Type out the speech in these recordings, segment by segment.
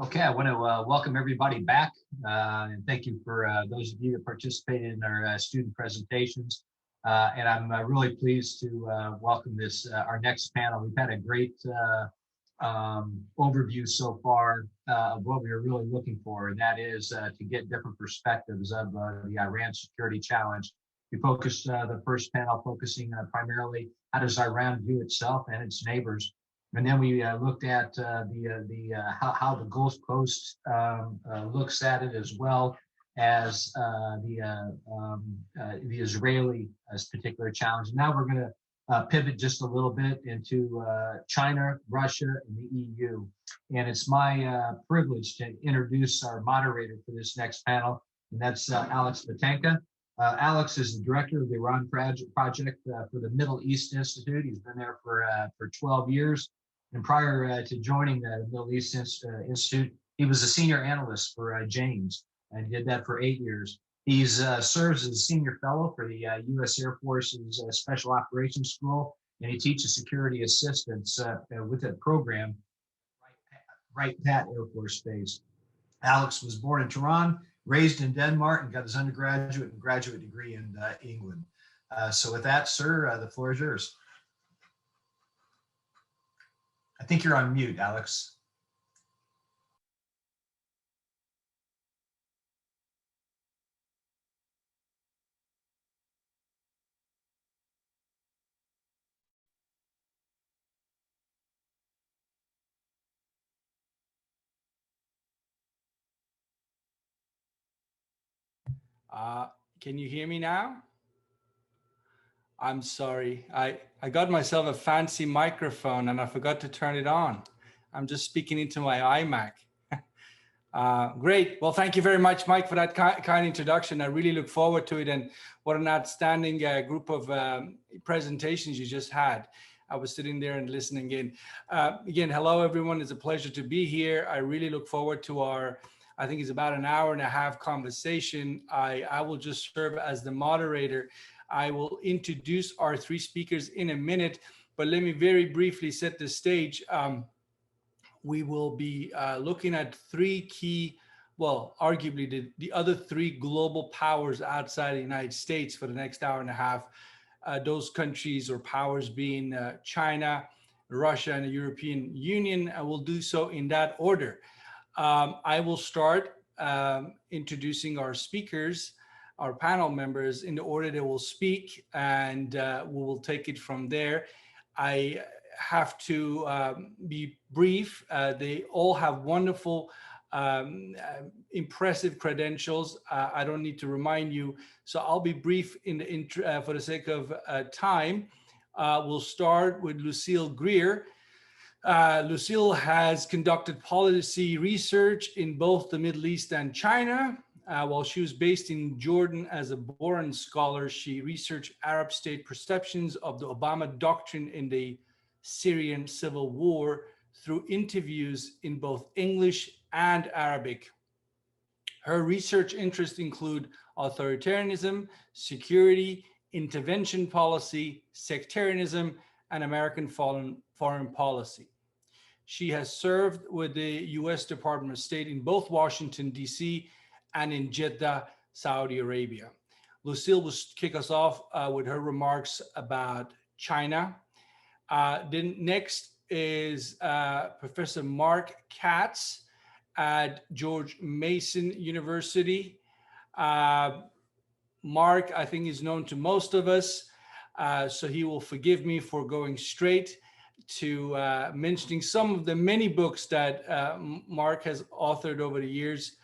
Okay, I want to welcome everybody back, and thank you for those of you that participated in our student presentations. And I'm really pleased to welcome this our next panel. We've had a great overview so far of what we are really looking for, and that is to get different perspectives of the Iran security challenge. We focused the first panel focusing primarily how does Iran view itself and its neighbors. And then we looked at how the Gulf Coast looks at it, as well as the Israeli particular challenge. Now we're going to pivot just a little bit into China, Russia, and the EU. And it's my privilege to introduce our moderator for this next panel, and that's Alex Patenka. Alex is the director of the Iran project for the Middle East Institute. He's been there for 12 years. And prior to joining the Middle East Institute, he was a senior analyst for James, and he did that for 8 years. He serves as a senior fellow for the U.S. Air Force's Special Operations School, and he teaches security assistance with that program, Right Pat Air Force Base. Alex was born in Tehran, raised in Denmark, and got his undergraduate and graduate degree in England. So with that, sir, the floor is yours. I think you're on mute, Alex. Can you hear me now? I'm sorry. I got myself a fancy microphone and I forgot to turn it on. I'm just speaking into my iMac. Great. Well, thank you very much, Mike, for that kind introduction. I really look forward to it. And what an outstanding group of presentations you just had. I was sitting there and listening in. Again, hello, everyone. It's a pleasure to be here. I really look forward to our, I think it's about an hour and a half conversation. I will just serve as the moderator. I will introduce our three speakers in a minute, but let me very briefly set the stage. We will be looking at three key, well, arguably the other three global powers outside the United States for the next hour and a half. Those countries or powers being China, Russia, and the European Union. I will do so in that order. I will start introducing our speakers, our panel members, in the order they will speak, and we will take it from there. I have to be brief. They all have wonderful, impressive credentials. I don't need to remind you, so I'll be brief in the for the sake of time. We'll start with Lucille Greer. Lucille has conducted policy research in both the Middle East and China. While she was based in Jordan as a Boran scholar, she researched Arab state perceptions of the Obama doctrine in the Syrian civil war through interviews in both English and Arabic. Her research interests include authoritarianism, security, intervention policy, sectarianism, and American foreign policy. She has served with the U.S. Department of State in both Washington, D.C. and in Jeddah, Saudi Arabia. Lucille will kick us off with her remarks about China. Then next is Professor Mark Katz at George Mason University. Mark, I think, is known to most of us, so he will forgive me for going straight to mentioning some of the many books that Mark has authored over the years.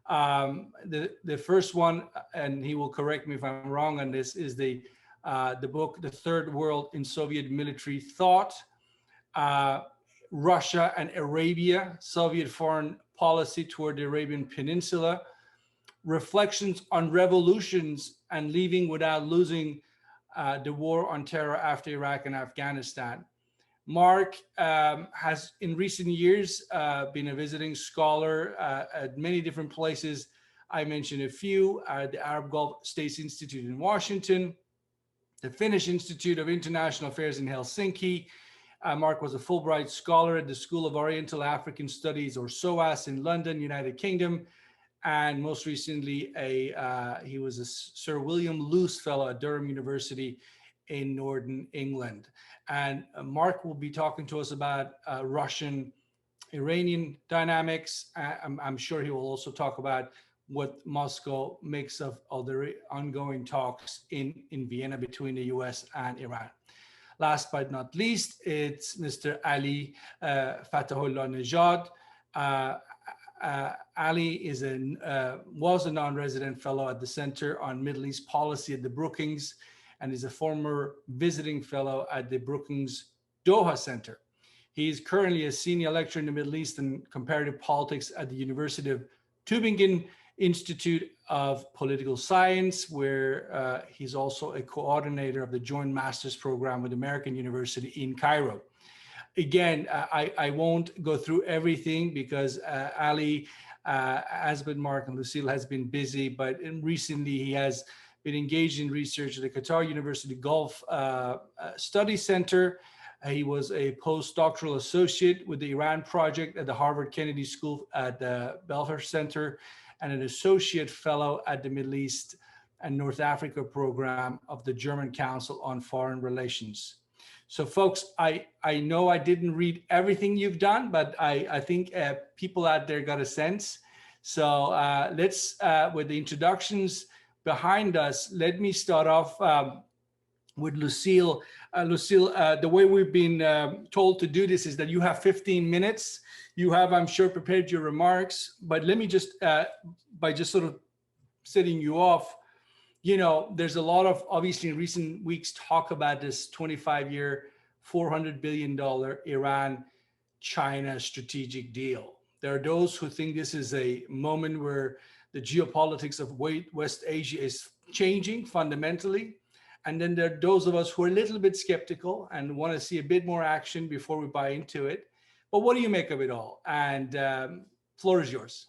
The first one, and he will correct me if I'm wrong on this, is the book, The Third World in Soviet Military Thought, Russia and Arabia, Soviet Foreign Policy Toward the Arabian Peninsula, Reflections on Revolutions and Leaving Without Losing the War on Terror After Iraq and Afghanistan. Mark has in recent years been a visiting scholar at many different places. I mentioned a few, the Arab Gulf States Institute in Washington, the Finnish Institute of International Affairs in Helsinki, Mark was a Fulbright scholar at the School of Oriental African Studies, or SOAS, in London, United Kingdom. And most recently, he was a Sir William Luce Fellow at Durham University in Northern England. And Mark will be talking to us about Russian-Iranian dynamics. I'm sure he will also talk about what Moscow makes of the ongoing talks in Vienna between the US and Iran. Last but not least, it's Mr. Ali Fathollah-Nejad. Ali was a non-resident fellow at the Center on Middle East Policy at the Brookings, and is a former visiting fellow at the Brookings Doha Center. He is currently a senior lecturer in the Middle East and comparative politics at the University of Tübingen Institute of Political Science, where he's also a coordinator of the Joint Master's Program with American University in Cairo. Again, I won't go through everything because Ali, as with Mark and Lucille, has been busy, but recently he has been engaged in research at the Qatar University Gulf Study Center. He was a postdoctoral associate with the Iran project at the Harvard Kennedy School at the Belfer Center, and an associate fellow at the Middle East and North Africa program of the German Council on Foreign Relations. So folks, I know I didn't read everything you've done, but I think people out there got a sense. So let's, with the introductions behind us, let me start off with Lucille. Lucille, the way we've been told to do this is that you have 15 minutes. You have, I'm sure, prepared your remarks, but let me just, by just sort of setting you off, you know, there's a lot of, obviously in recent weeks, talk about this 25-year, $400 billion Iran-China strategic deal. There are those who think this is a moment where the geopolitics of West Asia is changing fundamentally. And then there are those of us who are a little bit skeptical and want to see a bit more action before we buy into it. But what do you make of it all? And floor is yours.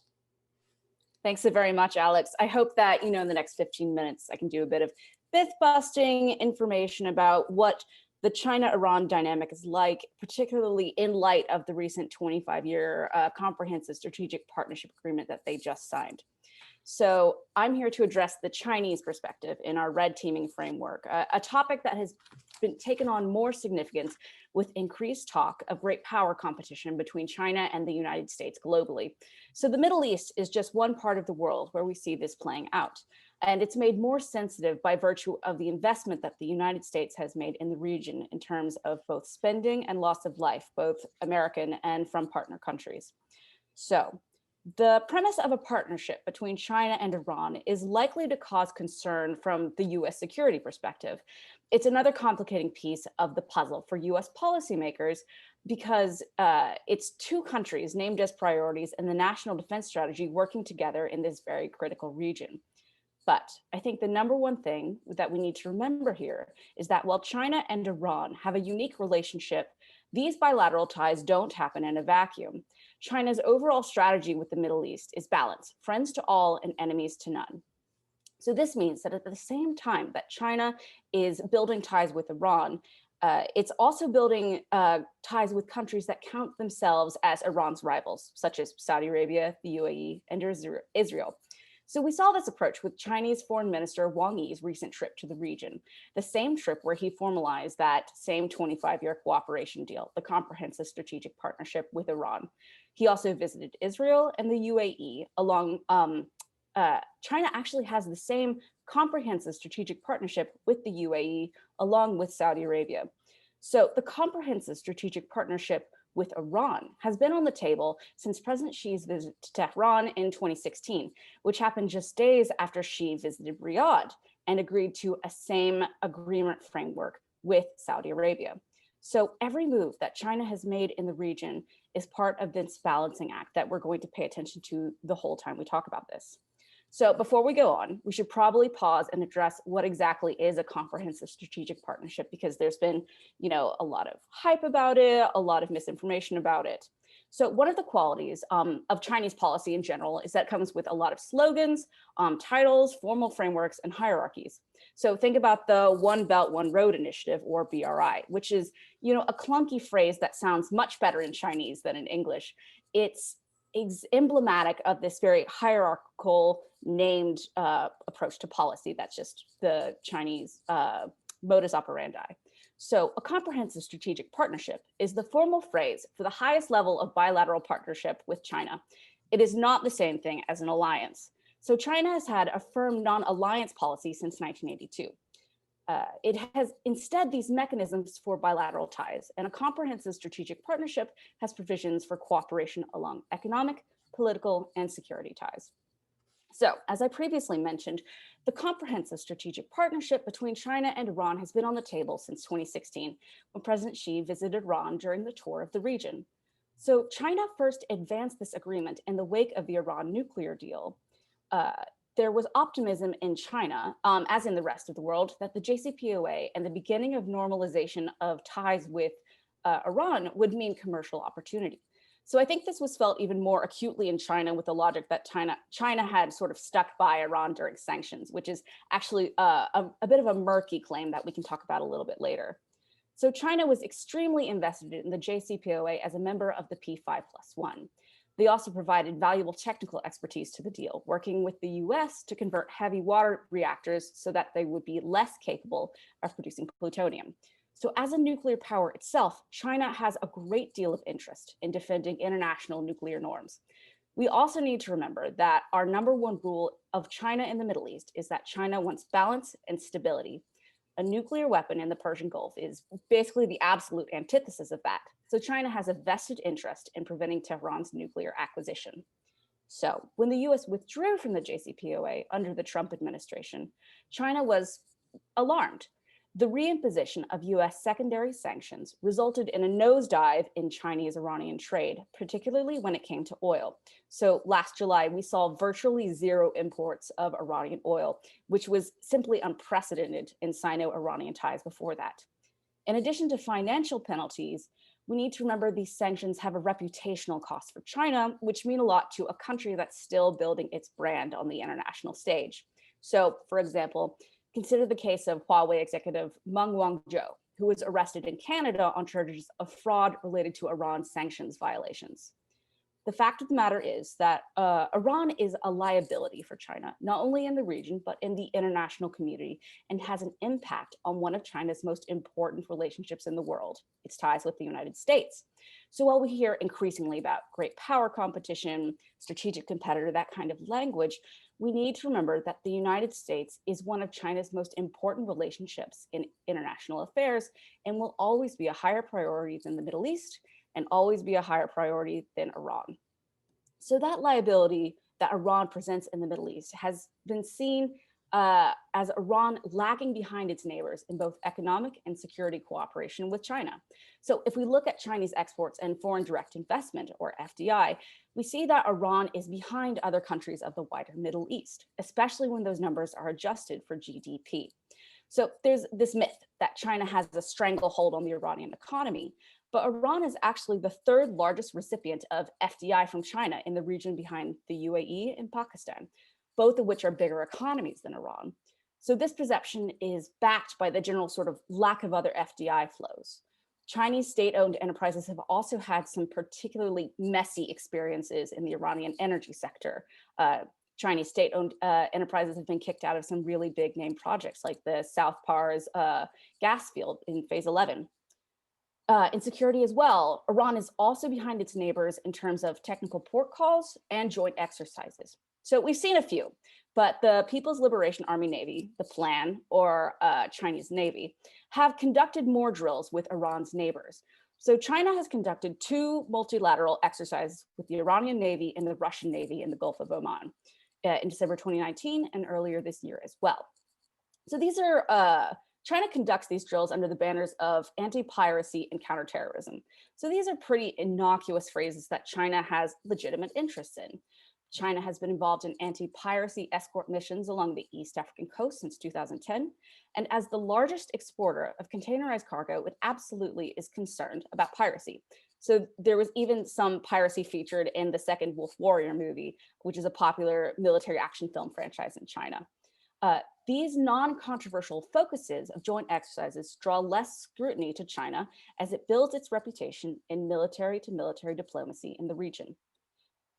Thanks so very much, Alex. I hope that, you know, in the next 15 minutes, I can do a bit of myth-busting information about what the China-Iran dynamic is like, particularly in light of the recent 25-year comprehensive strategic partnership agreement that they just signed. So I'm here to address the Chinese perspective in our red teaming framework, a topic that has been taken on more significance with increased talk of great power competition between China and the United States globally. So the Middle East is just one part of the world where we see this playing out. And it's made more sensitive by virtue of the investment that the United States has made in the region in terms of both spending and loss of life, both American and from partner countries. So the premise of a partnership between China and Iran is likely to cause concern from the US security perspective. It's another complicating piece of the puzzle for US policymakers because it's two countries named as priorities in the national defense strategy working together in this very critical region. But I think the number one thing that we need to remember here is that while China and Iran have a unique relationship, these bilateral ties don't happen in a vacuum. China's overall strategy with the Middle East is balance, friends to all and enemies to none. So this means that at the same time that China is building ties with Iran, it's also building ties with countries that count themselves as Iran's rivals, such as Saudi Arabia, the UAE, and Israel. So we saw this approach with Chinese Foreign Minister Wang Yi's recent trip to the region, the same trip where he formalized that same 25-year cooperation deal, the comprehensive strategic partnership with Iran. He also visited Israel and the UAE along, China actually has the same comprehensive strategic partnership with the UAE along with Saudi Arabia. So the comprehensive strategic partnership with Iran has been on the table since President Xi's visit to Tehran in 2016, which happened just days after Xi visited Riyadh and agreed to a same agreement framework with Saudi Arabia. So every move that China has made in the region is part of this balancing act that we're going to pay attention to the whole time we talk about this. So before we go on, we should probably pause and address what exactly is a comprehensive strategic partnership, because there's been, you know, a lot of hype about it, a lot of misinformation about it. So one of the qualities of Chinese policy in general is that it comes with a lot of slogans, titles, formal frameworks, and hierarchies. So think about the One Belt, One Road initiative, or BRI, which is, a clunky phrase that sounds much better in Chinese than in English. It's emblematic of this very hierarchical named approach to policy. That's just the Chinese modus operandi. So a comprehensive strategic partnership is the formal phrase for the highest level of bilateral partnership with China. It is not the same thing as an alliance. So China has had a firm non-alliance policy since 1982. It has instead these mechanisms for bilateral ties, and a comprehensive strategic partnership has provisions for cooperation along economic, political, and security ties. So, as I previously mentioned, the comprehensive strategic partnership between China and Iran has been on the table since 2016, when President Xi visited Iran during the tour of the region. So China first advanced this agreement in the wake of the Iran nuclear deal. There was optimism in China, as in the rest of the world, that the JCPOA and the beginning of normalization of ties with Iran would mean commercial opportunity. So I think this was felt even more acutely in China with the logic that China had sort of stuck by Iran during sanctions, which is actually a bit of a murky claim that we can talk about a little bit later. So China was extremely invested in the JCPOA as a member of the P5+1. They also provided valuable technical expertise to the deal, working with the US to convert heavy water reactors so that they would be less capable of producing plutonium. So as a nuclear power itself, China has a great deal of interest in defending international nuclear norms. We also need to remember that our number one rule of China in the Middle East is that China wants balance and stability. A nuclear weapon in the Persian Gulf is basically the absolute antithesis of that. So China has a vested interest in preventing Tehran's nuclear acquisition. So when the US withdrew from the JCPOA under the Trump administration, China was alarmed. The reimposition of US secondary sanctions resulted in a nosedive in Chinese-Iranian trade, particularly when it came to oil. So last July, we saw virtually zero imports of Iranian oil, which was simply unprecedented in Sino-Iranian ties before that. In addition to financial penalties, we need to remember these sanctions have a reputational cost for China, which mean a lot to a country that's still building its brand on the international stage. So, for example, consider the case of Huawei executive Meng Wanzhou, who was arrested in Canada on charges of fraud related to Iran's sanctions violations. The fact of the matter is that Iran is a liability for China, not only in the region, but in the international community, and has an impact on one of China's most important relationships in the world, its ties with the United States. So while we hear increasingly about great power competition, strategic competitor, that kind of language, we need to remember that the United States is one of China's most important relationships in international affairs and will always be a higher priority than the Middle East and always be a higher priority than Iran. So that liability that Iran presents in the Middle East has been seen as Iran lagging behind its neighbors in both economic and security cooperation with China. So if we look at Chinese exports and foreign direct investment, or FDI, we see that Iran is behind other countries of the wider Middle East, especially when those numbers are adjusted for GDP. So there's this myth that China has a stranglehold on the Iranian economy, but Iran is actually the third largest recipient of FDI from China in the region behind the UAE and Pakistan, both of which are bigger economies than Iran. So this perception is backed by the general sort of lack of other FDI flows. Chinese state-owned enterprises have also had some particularly messy experiences in the Iranian energy sector. Chinese state-owned enterprises have been kicked out of some really big name projects like the South Pars gas field in phase 11. In security as well, Iran is also behind its neighbors in terms of technical port calls and joint exercises. So we've seen a few, but the People's Liberation Army Navy, the Plan, or Chinese Navy, have conducted more drills with Iran's neighbors. So China has conducted 2 multilateral exercises with the Iranian Navy and the Russian Navy in the Gulf of Oman in December 2019 and earlier this year as well. So these are, China conducts these drills under the banners of anti-piracy and counterterrorism. So these are pretty innocuous phrases that China has legitimate interests in. China has been involved in anti-piracy escort missions along the East African coast since 2010. And as the largest exporter of containerized cargo, it absolutely is concerned about piracy. So there was even some piracy featured in the second Wolf Warrior movie, which is a popular military action film franchise in China. These non-controversial focuses of joint exercises draw less scrutiny to China as it builds its reputation in military-to-military diplomacy in the region.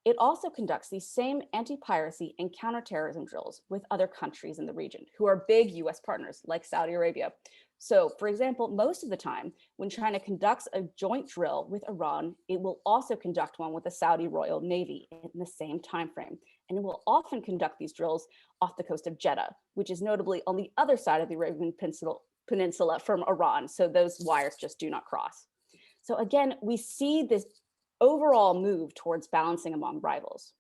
It also conducts these same anti-piracy and counterterrorism drills with other countries in the region who are big US partners like Saudi Arabia. So for example, most of the time when China conducts a joint drill with Iran, it will also conduct one with the Saudi Royal Navy in the same time frame. And it will often conduct these drills off the coast of Jeddah, which is notably on the other side of the Arabian Peninsula from Iran. So those wires just do not cross. So again, we see this overall move towards balancing among rivals.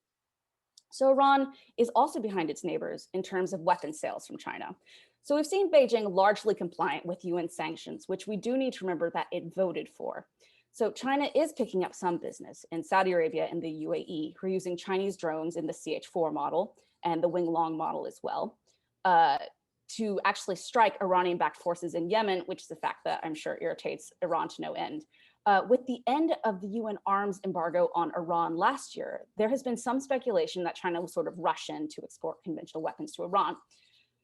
So Iran is also behind its neighbors in terms of weapons sales from China. So we've seen Beijing largely compliant with UN sanctions, which we do need to remember that it voted for. So China is picking up some business in Saudi Arabia and the UAE, who are using Chinese drones in the CH-4 model and the Wing Long model as well, to actually strike Iranian-backed forces in Yemen, which is a fact that I'm sure irritates Iran to no end. With the end of the UN arms embargo on Iran last year, there has been some speculation that China will sort of rush in to export conventional weapons to Iran.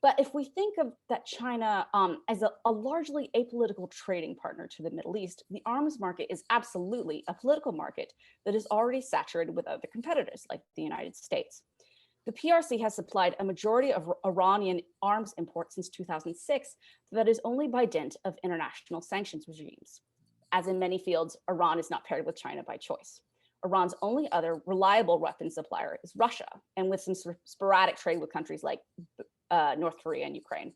But if we think of that China as a largely apolitical trading partner to the Middle East, the arms market is absolutely a political market that is already saturated with other competitors like the United States. The PRC has supplied a majority of Iranian arms imports since 2006, that is only by dint of international sanctions regimes. As in many fields, Iran is not paired with China by choice. Iran's only other reliable weapons supplier is Russia, and with some sporadic trade with countries like North Korea and Ukraine.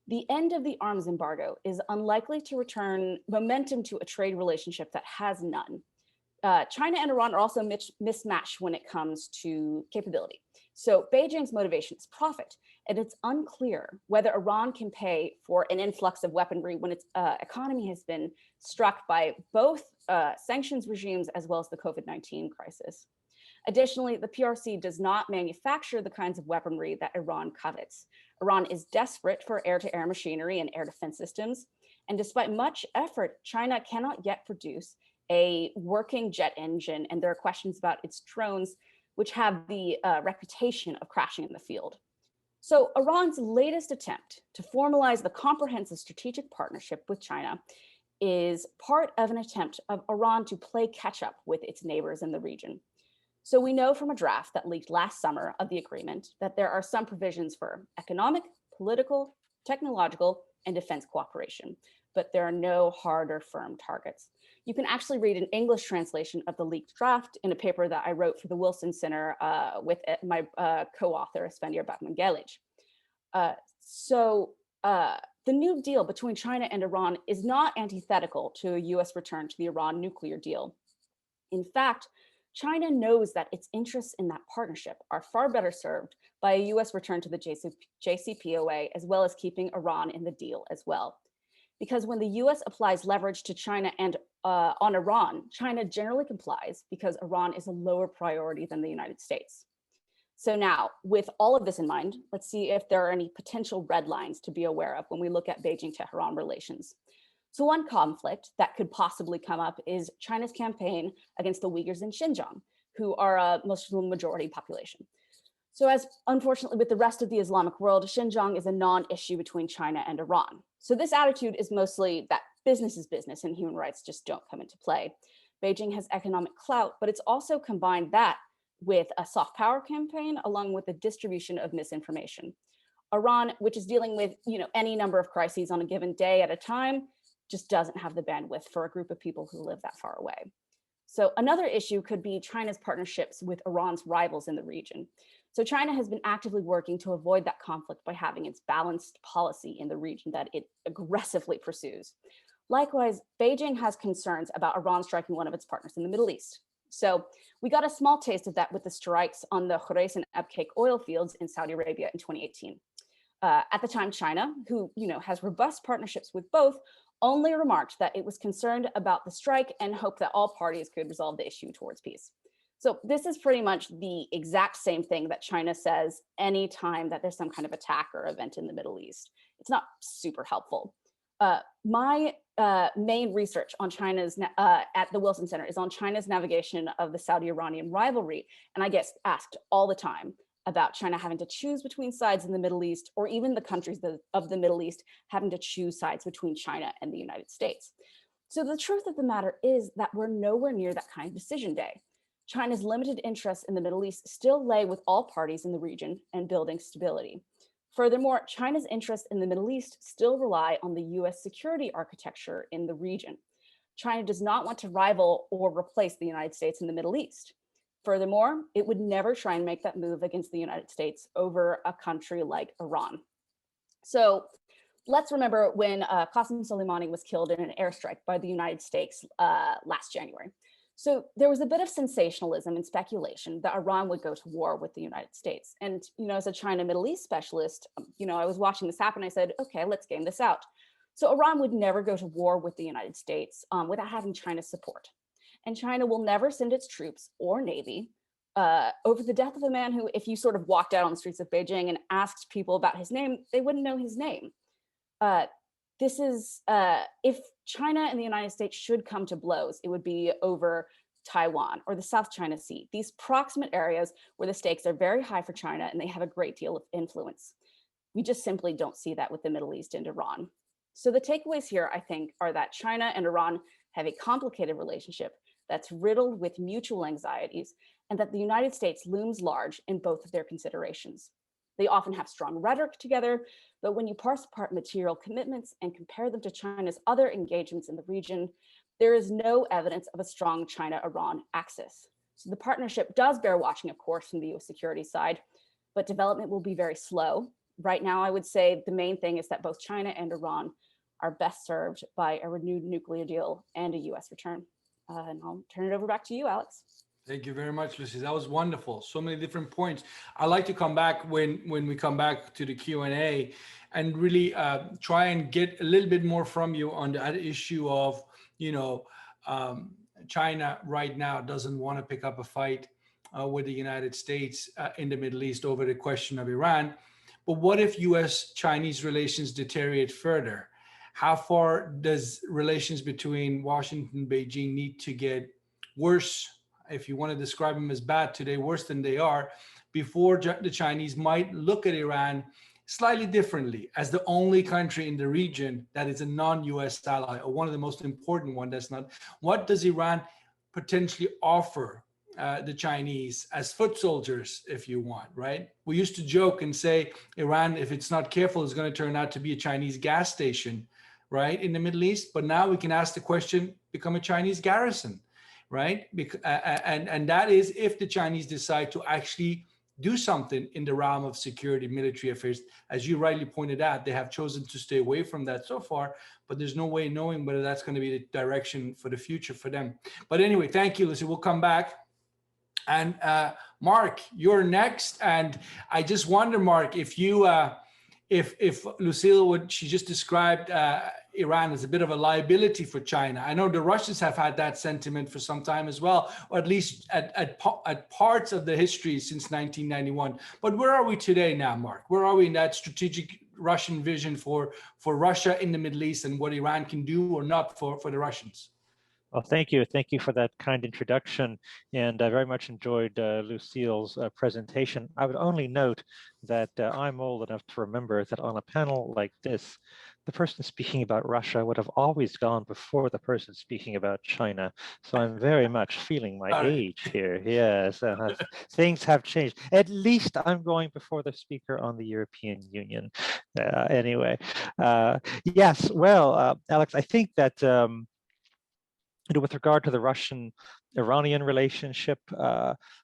The end of the arms embargo is unlikely to return momentum to a trade relationship that has none. China and Iran are also mismatched when it comes to capability. So Beijing's motivation is profit, and it's unclear whether Iran can pay for an influx of weaponry when its economy has been struck by both sanctions regimes as well as the COVID-19 crisis. Additionally, the PRC does not manufacture the kinds of weaponry that Iran covets. Iran is desperate for air-to-air machinery and air defense systems, and despite much effort, China cannot yet produce a working jet engine, and there are questions about its drones, which have the reputation of crashing in the field. So Iran's latest attempt to formalize the comprehensive strategic partnership with China is part of an attempt of Iran to play catch up with its neighbors in the region. So we know from a draft that leaked last summer of the agreement that there are some provisions for economic, political, technological, and defense cooperation, but there are no hard or firm targets. You can actually read an English translation of the leaked draft in a paper that I wrote for the Wilson Center with my co-author, Spendiar Batman-Galic. The new deal between China and Iran is not antithetical to a US return to the Iran nuclear deal. In fact, China knows that its interests in that partnership are far better served by a US return to the JCPOA, as well as keeping Iran in the deal as well. Because when the US applies leverage to China and on Iran, China generally complies because Iran is a lower priority than the United States. So now, with all of this in mind, let's see if there are any potential red lines to be aware of when we look at Beijing-Tehran relations. So one conflict that could possibly come up is China's campaign against the Uyghurs in Xinjiang, who are a Muslim majority population. So as unfortunately with the rest of the Islamic world, Xinjiang is a non-issue between China and Iran. So this attitude is mostly that business is business and human rights just don't come into play. Beijing has economic clout, but it's also combined that with a soft power campaign along with the distribution of misinformation. Iran, which is dealing with any number of crises on a given day at a time, just doesn't have the bandwidth for a group of people who live that far away. So another issue could be China's partnerships with Iran's rivals in the region. So China has been actively working to avoid that conflict by having its balanced policy in the region that it aggressively pursues. Likewise, Beijing has concerns about Iran striking one of its partners in the Middle East. So we got a small taste of that with the strikes on the Khurais and Abqaiq oil fields in Saudi Arabia in 2018. At the time, China, who has robust partnerships with both, only remarked that it was concerned about the strike and hoped that all parties could resolve the issue towards peace. So this is pretty much the exact same thing that China says anytime that there's some kind of attack or event in the Middle East. It's not super helpful. My main research on China's at the Wilson Center is on China's navigation of the Saudi-Iranian rivalry. And I get asked all the time about China having to choose between sides in the Middle East, or even the countries of the Middle East having to choose sides between China and the United States. So the truth of the matter is that we're nowhere near that kind of decision day. China's limited interests in the Middle East still lay with all parties in the region and building stability. Furthermore, China's interests in the Middle East still rely on the US security architecture in the region. China does not want to rival or replace the United States in the Middle East. Furthermore, it would never try and make that move against the United States over a country like Iran. So let's remember when Qasem Soleimani was killed in an airstrike by the United States last January. So there was a bit of sensationalism and speculation that Iran would go to war with the United States. And, as a China Middle East specialist, I was watching this happen. I said, okay, let's game this out. So Iran would never go to war with the United States without having China's support. And China will never send its troops or navy over the death of a man who, if you sort of walked out on the streets of Beijing and asked people about his name, they wouldn't know his name. If China and the United States should come to blows, it would be over Taiwan or the South China Sea, these proximate areas where the stakes are very high for China and they have a great deal of influence. We just simply don't see that with the Middle East and Iran. So the takeaways here, I think, are that China and Iran have a complicated relationship that's riddled with mutual anxieties, and that the United States looms large in both of their considerations. They often have strong rhetoric together, but when you parse apart material commitments and compare them to China's other engagements in the region, there is no evidence of a strong China-Iran axis. So the partnership does bear watching, of course, from the US security side, but development will be very slow. Right now, I would say the main thing is that both China and Iran are best served by a renewed nuclear deal and a US return. And I'll turn it over back to you, Alex. Thank you very much, Lucy. That was wonderful. So many different points. I'd like to come back when we come back to the Q&A and really try and get a little bit more from you on that issue of, China right now doesn't want to pick up a fight with the United States in the Middle East over the question of Iran. But what if US-Chinese relations deteriorate further? How far does relations between Washington and Beijing need to get worse, if you want to describe them as bad today, worse than they are, before the Chinese might look at Iran slightly differently as the only country in the region that is a non-US ally, or one of the most important one that's not? What does Iran potentially offer the Chinese as foot soldiers, if you want, right? We used to joke and say Iran, if it's not careful, is going to turn out to be a Chinese gas station, right, in the Middle East. But now we can ask the question, become a Chinese garrison, right? And that is if the Chinese decide to actually do something in the realm of security, military affairs. As you rightly pointed out, they have chosen to stay away from that so far, but there's no way knowing whether that's going to be the direction for the future for them. But anyway, thank you, Lucy. We'll come back. And Mark, you're next. And I just wonder, Mark, if you, if Lucille, she just described Iran as a bit of a liability for China. I know the Russians have had that sentiment for some time as well, or at least at parts of the history since 1991. But where are we today now, Mark? Where are we in that strategic Russian vision for Russia in the Middle East and what Iran can do or not for the Russians? Well, thank you. Thank you for that kind introduction. And I very much enjoyed Lucille's presentation. I would only note that I'm old enough to remember that on a panel like this, the person speaking about Russia would have always gone before the person speaking about China. So I'm very much feeling my age here. Yes, things have changed. At least I'm going before the speaker on the European Union. Anyway, yes, well, Alex, I think that with regard to the Russian-Iranian relationship,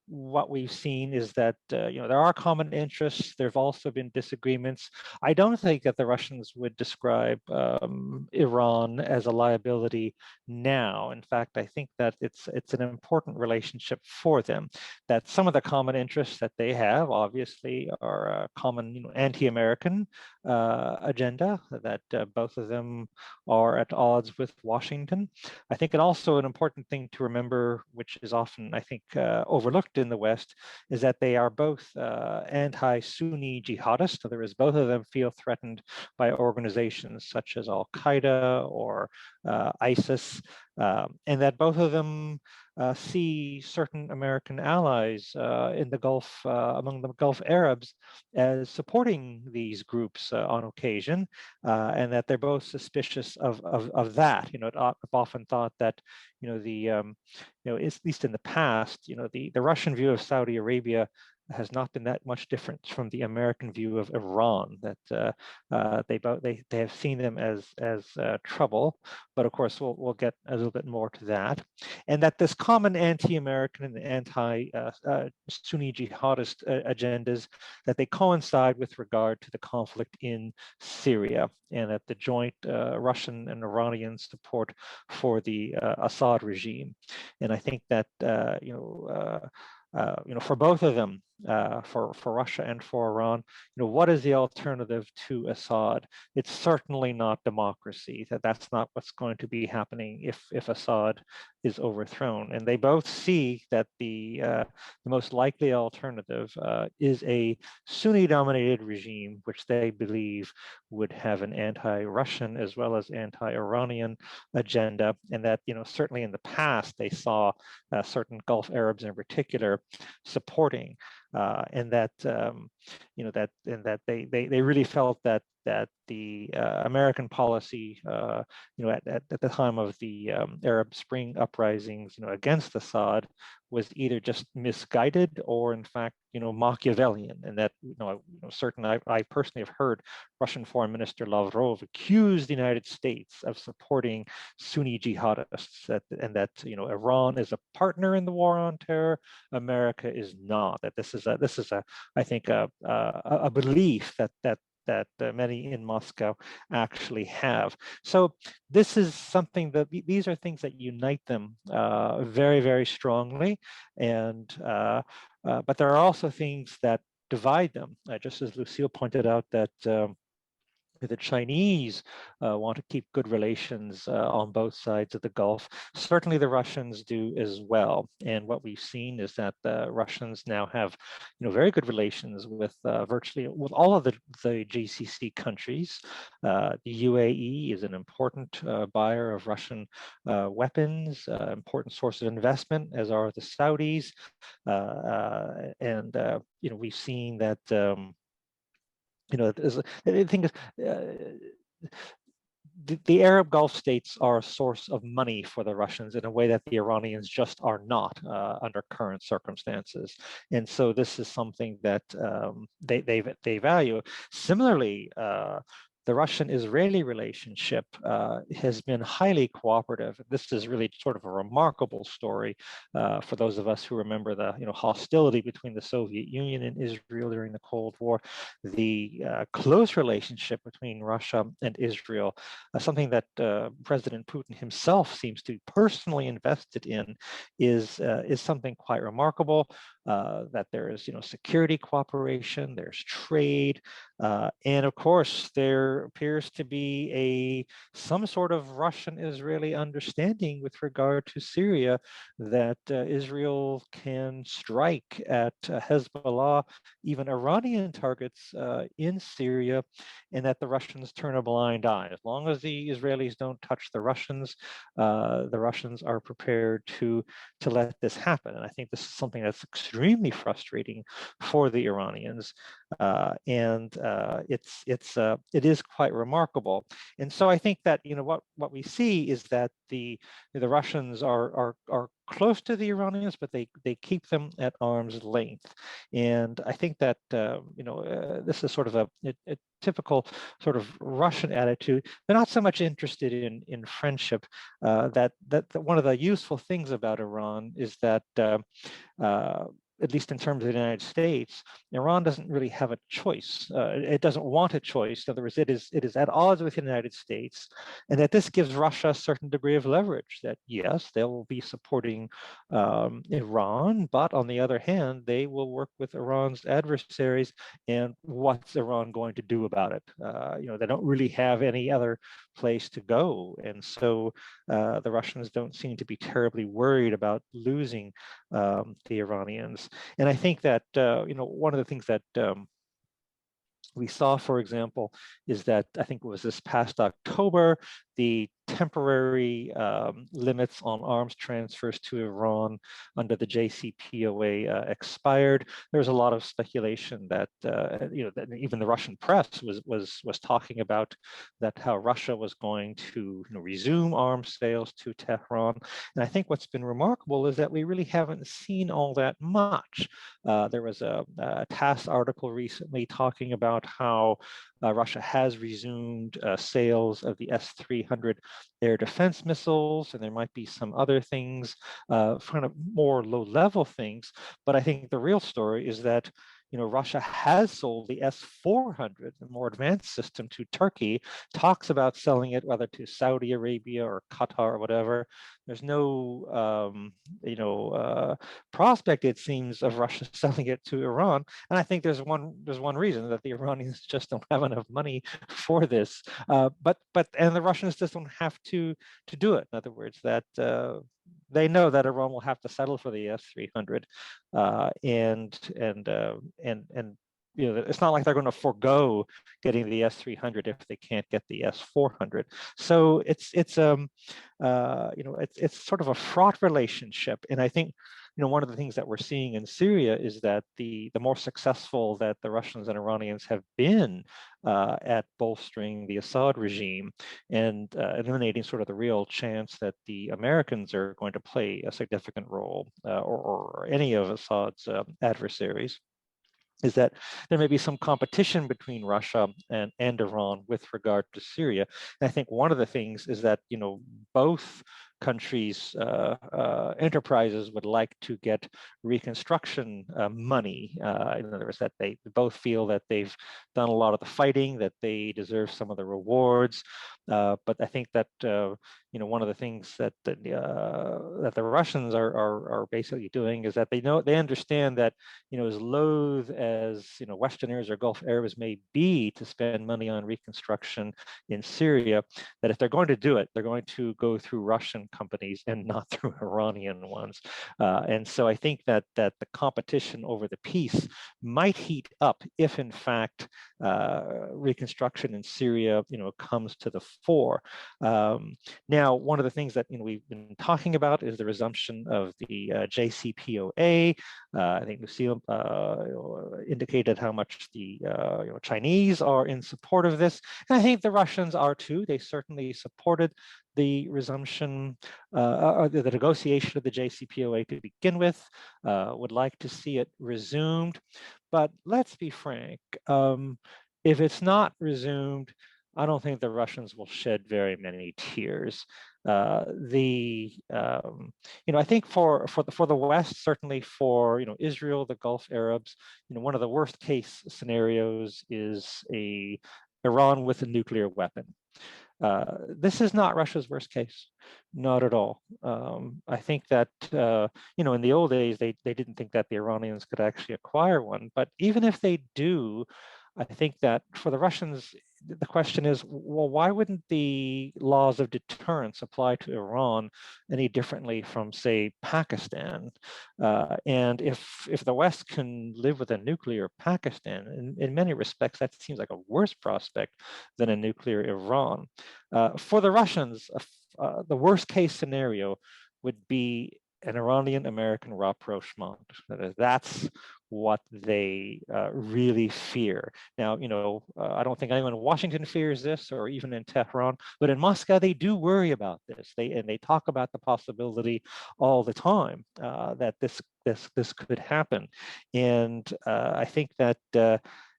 what we've seen is that there are common interests. There have also been disagreements. I don't think that the Russians would describe Iran as a liability now. In fact, I think that it's an important relationship for them. That some of the common interests that they have, obviously, are a common anti-American agenda. That both of them are at odds with Washington. I think it also an important thing to remember, which is often, I think, overlooked in the West, is that they are both anti-Sunni jihadists. In other words, both of them feel threatened by organizations such as Al-Qaeda or ISIS, and that both of them see certain American allies in the Gulf, among the Gulf Arabs, as supporting these groups on occasion, and that they're both suspicious of that. I've often thought that, at least in the past, the Russian view of Saudi Arabia has not been that much different from the American view of Iran, that they have seen them as trouble, but of course we'll get a little bit more to that, and that this common anti-American and anti-Sunni jihadist agendas, that they coincide with regard to the conflict in Syria, and that the joint Russian and Iranian support for the Assad regime, and I think that for both of them, for Russia and for Iran, what is the alternative to Assad? It's certainly not democracy. That's not what's going to be happening if Assad is overthrown. And they both see that the most likely alternative is a Sunni-dominated regime, which they believe would have an anti-Russian as well as anti-Iranian agenda, and that certainly in the past they saw certain Gulf Arabs in particular supporting, and that they really felt that the American policy, at the time of the Arab Spring uprisings, against Assad, was either just misguided or, in fact, Machiavellian, and that I personally have heard Russian Foreign Minister Lavrov accuse the United States of supporting Sunni jihadists, and that Iran is a partner in the war on terror, America is not. That this is I think a belief that many in Moscow actually have. So this is something that these are things that unite them very, very strongly, and but there are also things that divide them. Just as Lucille pointed out, that the Chinese want to keep good relations on both sides of the Gulf. Certainly the Russians do as well. And what we've seen is that the Russians now have very good relations with virtually with all of the GCC countries. The UAE is an important buyer of Russian weapons, important source of investment, as are the Saudis. And we've seen that the thing is, the Arab Gulf states are a source of money for the Russians in a way that the Iranians just are not under current circumstances, and so this is something that they value. Similarly, the Russian-Israeli relationship has been highly cooperative. This is really sort of a remarkable story for those of us who remember the hostility between the Soviet Union and Israel during the Cold War. The close relationship between Russia and Israel, something that President Putin himself seems to be personally invested in, is something quite remarkable. That there is security cooperation, there's trade, and of course there appears to be some sort of Russian-Israeli understanding with regard to Syria, that Israel can strike at Hezbollah, even Iranian targets in Syria, and that the Russians turn a blind eye. As long as the Israelis don't touch the Russians are prepared to let this happen. And I think this is something that's extremely frustrating for the Iranians, and it is quite remarkable. And so I think that what we see is that the Russians are close to the Iranians, but they keep them at arm's length. And I think that this is sort of a typical sort of Russian attitude. They're not so much interested in friendship. That one of the useful things about Iran is that at least in terms of the United States, Iran doesn't really have a choice. It doesn't want a choice. In other words, it is at odds with the United States, and that this gives Russia a certain degree of leverage. That yes, they will be supporting Iran, but on the other hand, they will work with Iran's adversaries. And what's Iran going to do about it? They don't really have any other place to go, and so the Russians don't seem to be terribly worried about losing the Iranians. And I think that one of the things that we saw, for example, is that I think it was this past October, the temporary limits on arms transfers to Iran under the JCPOA expired. There was a lot of speculation that that even the Russian press was talking about that how Russia was going to resume arms sales to Tehran. And I think what's been remarkable is that we really haven't seen all that much. There was a TASS article recently talking about how Russia has resumed sales of the S-300 air defense missiles, and there might be some other things, kind of more low-level things. But I think the real story is that Russia has sold the S-400, the more advanced system, to Turkey, talks about selling it whether to Saudi Arabia or Qatar or whatever. There's no, prospect, it seems, of Russia selling it to Iran. And I think there's one reason, that the Iranians just don't have enough money for this. But the Russians just don't have to do it. In other words, that they know that Iran will have to settle for the S-300, and it's not like they're going to forego getting the S-300 if they can't get the S-400. So it's sort of a fraught relationship. And I think one of the things that we're seeing in Syria is that the more successful that the Russians and Iranians have been at bolstering the Assad regime and eliminating sort of the real chance that the Americans are going to play a significant role, or any of Assad's adversaries, is that there may be some competition between Russia and Iran with regard to Syria. And I think one of the things is that, both countries' enterprises would like to get reconstruction money. In other words, that they both feel that they've done a lot of the fighting, that they deserve some of the rewards. But I think that one of the things that the Russians are basically doing is that they understand that as loath as Westerners or Gulf Arabs may be to spend money on reconstruction in Syria, that if they're going to do it, they're going to go through Russian companies and not through Iranian ones. And so I think that the competition over the peace might heat up if, in fact, reconstruction in Syria, comes to the fore. Now, one of the things that we've been talking about is the resumption of the JCPOA. I think Lucille indicated how much the Chinese are in support of this, and I think the Russians are too. They certainly supported the resumption, or the negotiation of the JCPOA to begin with, would like to see it resumed. But let's be frank, if it's not resumed, I don't think the Russians will shed very many tears. I think for the West, certainly for Israel, the Gulf Arabs, one of the worst case scenarios is Iran with a nuclear weapon. This is not Russia's worst case, not at all. I think that in the old days they didn't think that the Iranians could actually acquire one, but even if they do, I think that for the Russians, the question is, well, why wouldn't the laws of deterrence apply to Iran any differently from, say, Pakistan? And if the West can live with a nuclear Pakistan, in many respects, that seems like a worse prospect than a nuclear Iran. For the Russians, the worst case scenario would be an Iranian-American rapprochement. That's what they really fear. Now, I don't think anyone in Washington fears this, or even in Tehran, but in Moscow, they do worry about this. They talk about the possibility all the time that this could happen. And I think that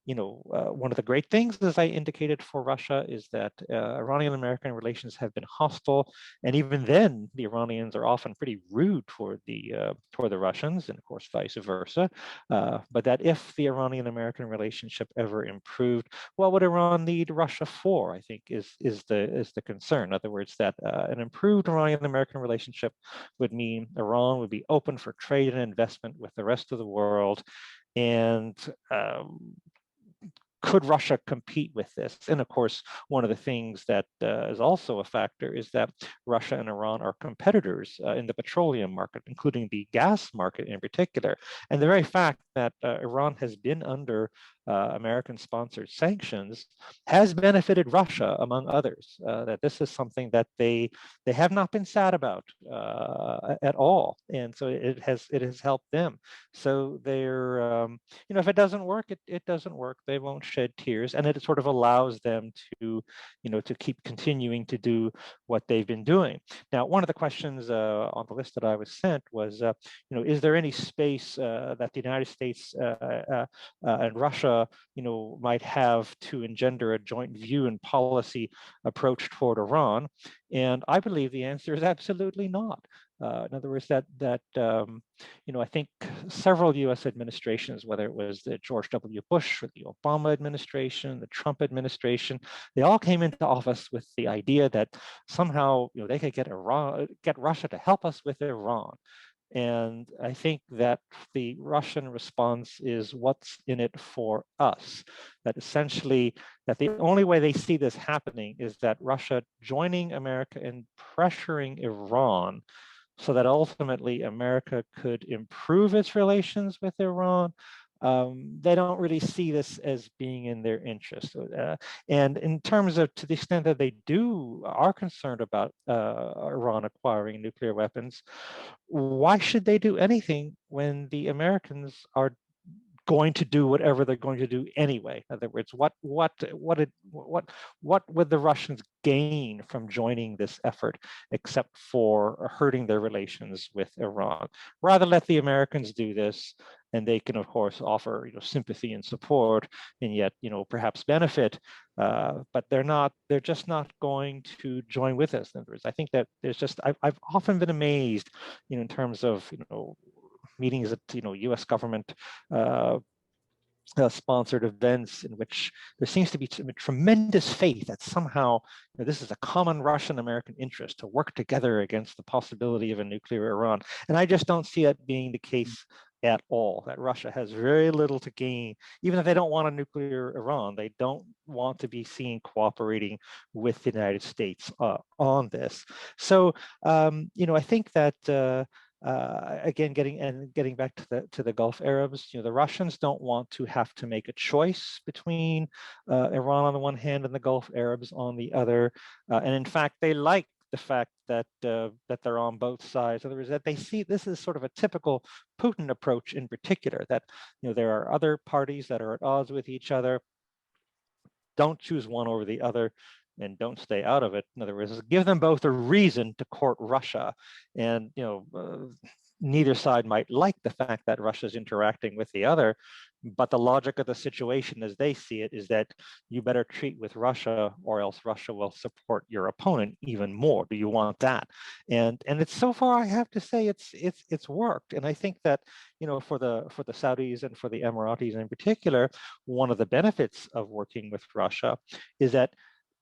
one of the great things, as I indicated, for Russia is that Iranian-American relations have been hostile, and even then, the Iranians are often pretty rude toward the Russians, and of course, vice versa. But that if the Iranian-American relationship ever improved, what would Iran need Russia for? I think is the concern. In other words, that an improved Iranian-American relationship would mean Iran would be open for trade and investment with the rest of the world, and could Russia compete with this? And of course, one of the things that is also a factor is that Russia and Iran are competitors in the petroleum market, including the gas market in particular. And the very fact that Iran has been under American-sponsored sanctions has benefited Russia, among others. That this is something that they have not been sad about at all, and so it has helped them. So they're if it doesn't work, it doesn't work. They won't shed tears, and it sort of allows them to to keep continuing to do what they've been doing. Now, one of the questions on the list that I was sent was, is there any space that the United States and Russia, might have to engender a joint view and policy approach toward Iran? And I believe the answer is absolutely not. In other words, I think several U.S. administrations, whether it was the George W. Bush or the Obama administration, the Trump administration, they all came into office with the idea that somehow they could get Russia to help us with Iran. And I think that the Russian response is what's in it for us. That essentially, that the only way they see this happening is that Russia joining America in pressuring Iran so that ultimately America could improve its relations with Iran. They don't really see this as being in their interest. And in terms of, to the extent that they are concerned about Iran acquiring nuclear weapons, why should they do anything when the Americans are going to do whatever they're going to do anyway? In other words, what would the Russians gain from joining this effort except for hurting their relations with Iran? Rather let the Americans do this, and they can of course offer sympathy and support, and yet perhaps benefit, but they're just not going to join with us. In other words, I think that I've often been amazed in terms of meetings at U.S. government sponsored events in which there seems to be tremendous faith that somehow this is a common Russian-American interest to work together against the possibility of a nuclear Iran. And I just don't see that being the case at all, that Russia has very little to gain. Even if they don't want a nuclear Iran, they don't want to be seen cooperating with the United States on this. So, I think that again, getting back to the Gulf Arabs, the Russians don't want to have to make a choice between Iran on the one hand and the Gulf Arabs on the other, and in fact, they like the fact that they're on both sides. In other words, that they see this is sort of a typical Putin approach in particular, that there are other parties that are at odds with each other. Don't choose one over the other, and don't stay out of it. In other words, give them both a reason to court Russia. And neither side might like the fact that Russia is interacting with the other, but the logic of the situation as they see it is that you better treat with Russia, or else Russia will support your opponent even more. Do you want that? And it's, so far, I have to say, it's worked. And I think that for the Saudis and for the Emiratis in particular, one of the benefits of working with Russia is that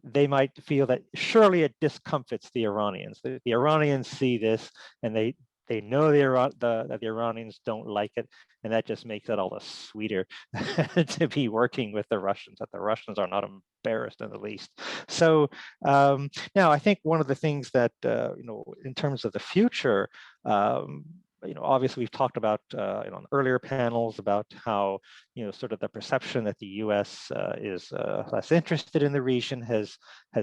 they might feel that surely it discomfits the Iranians. The Iranians see this, and they know that the Iranians don't like it, and that just makes it all the sweeter to be working with the Russians, that the Russians are not embarrassed in the least. So now I think one of the things that, in terms of the future, obviously we've talked about on earlier panels about how sort of the perception that the U.S. is less interested in the region has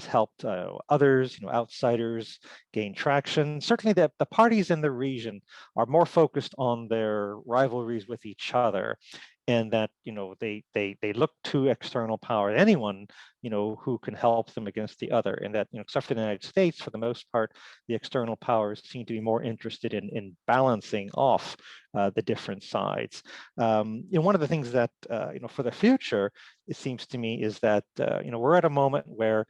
helped others, outsiders, gain traction. Certainly, the parties in the region are more focused on their rivalries with each other, and that they look to external power, anyone who can help them against the other, and that except for the United States, for the most part, the external powers seem to be more interested in balancing off the different sides. One of the things that for the future, it seems to me, is that we're at a moment where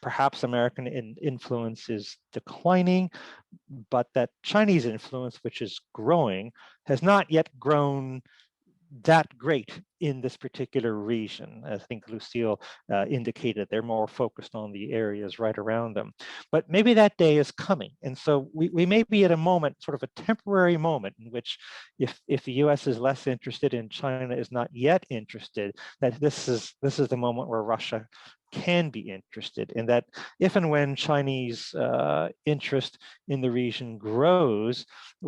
perhaps American influence is declining, but that Chinese influence, which is growing, has not yet grown that great in this particular region. I think Lucille indicated they're more focused on the areas right around them. But maybe that day is coming. And so we may be at a moment, sort of a temporary moment, in which if the US is less interested and China is not yet interested, that this is the moment where Russia can be interested, and that if and when Chinese interest in the region grows,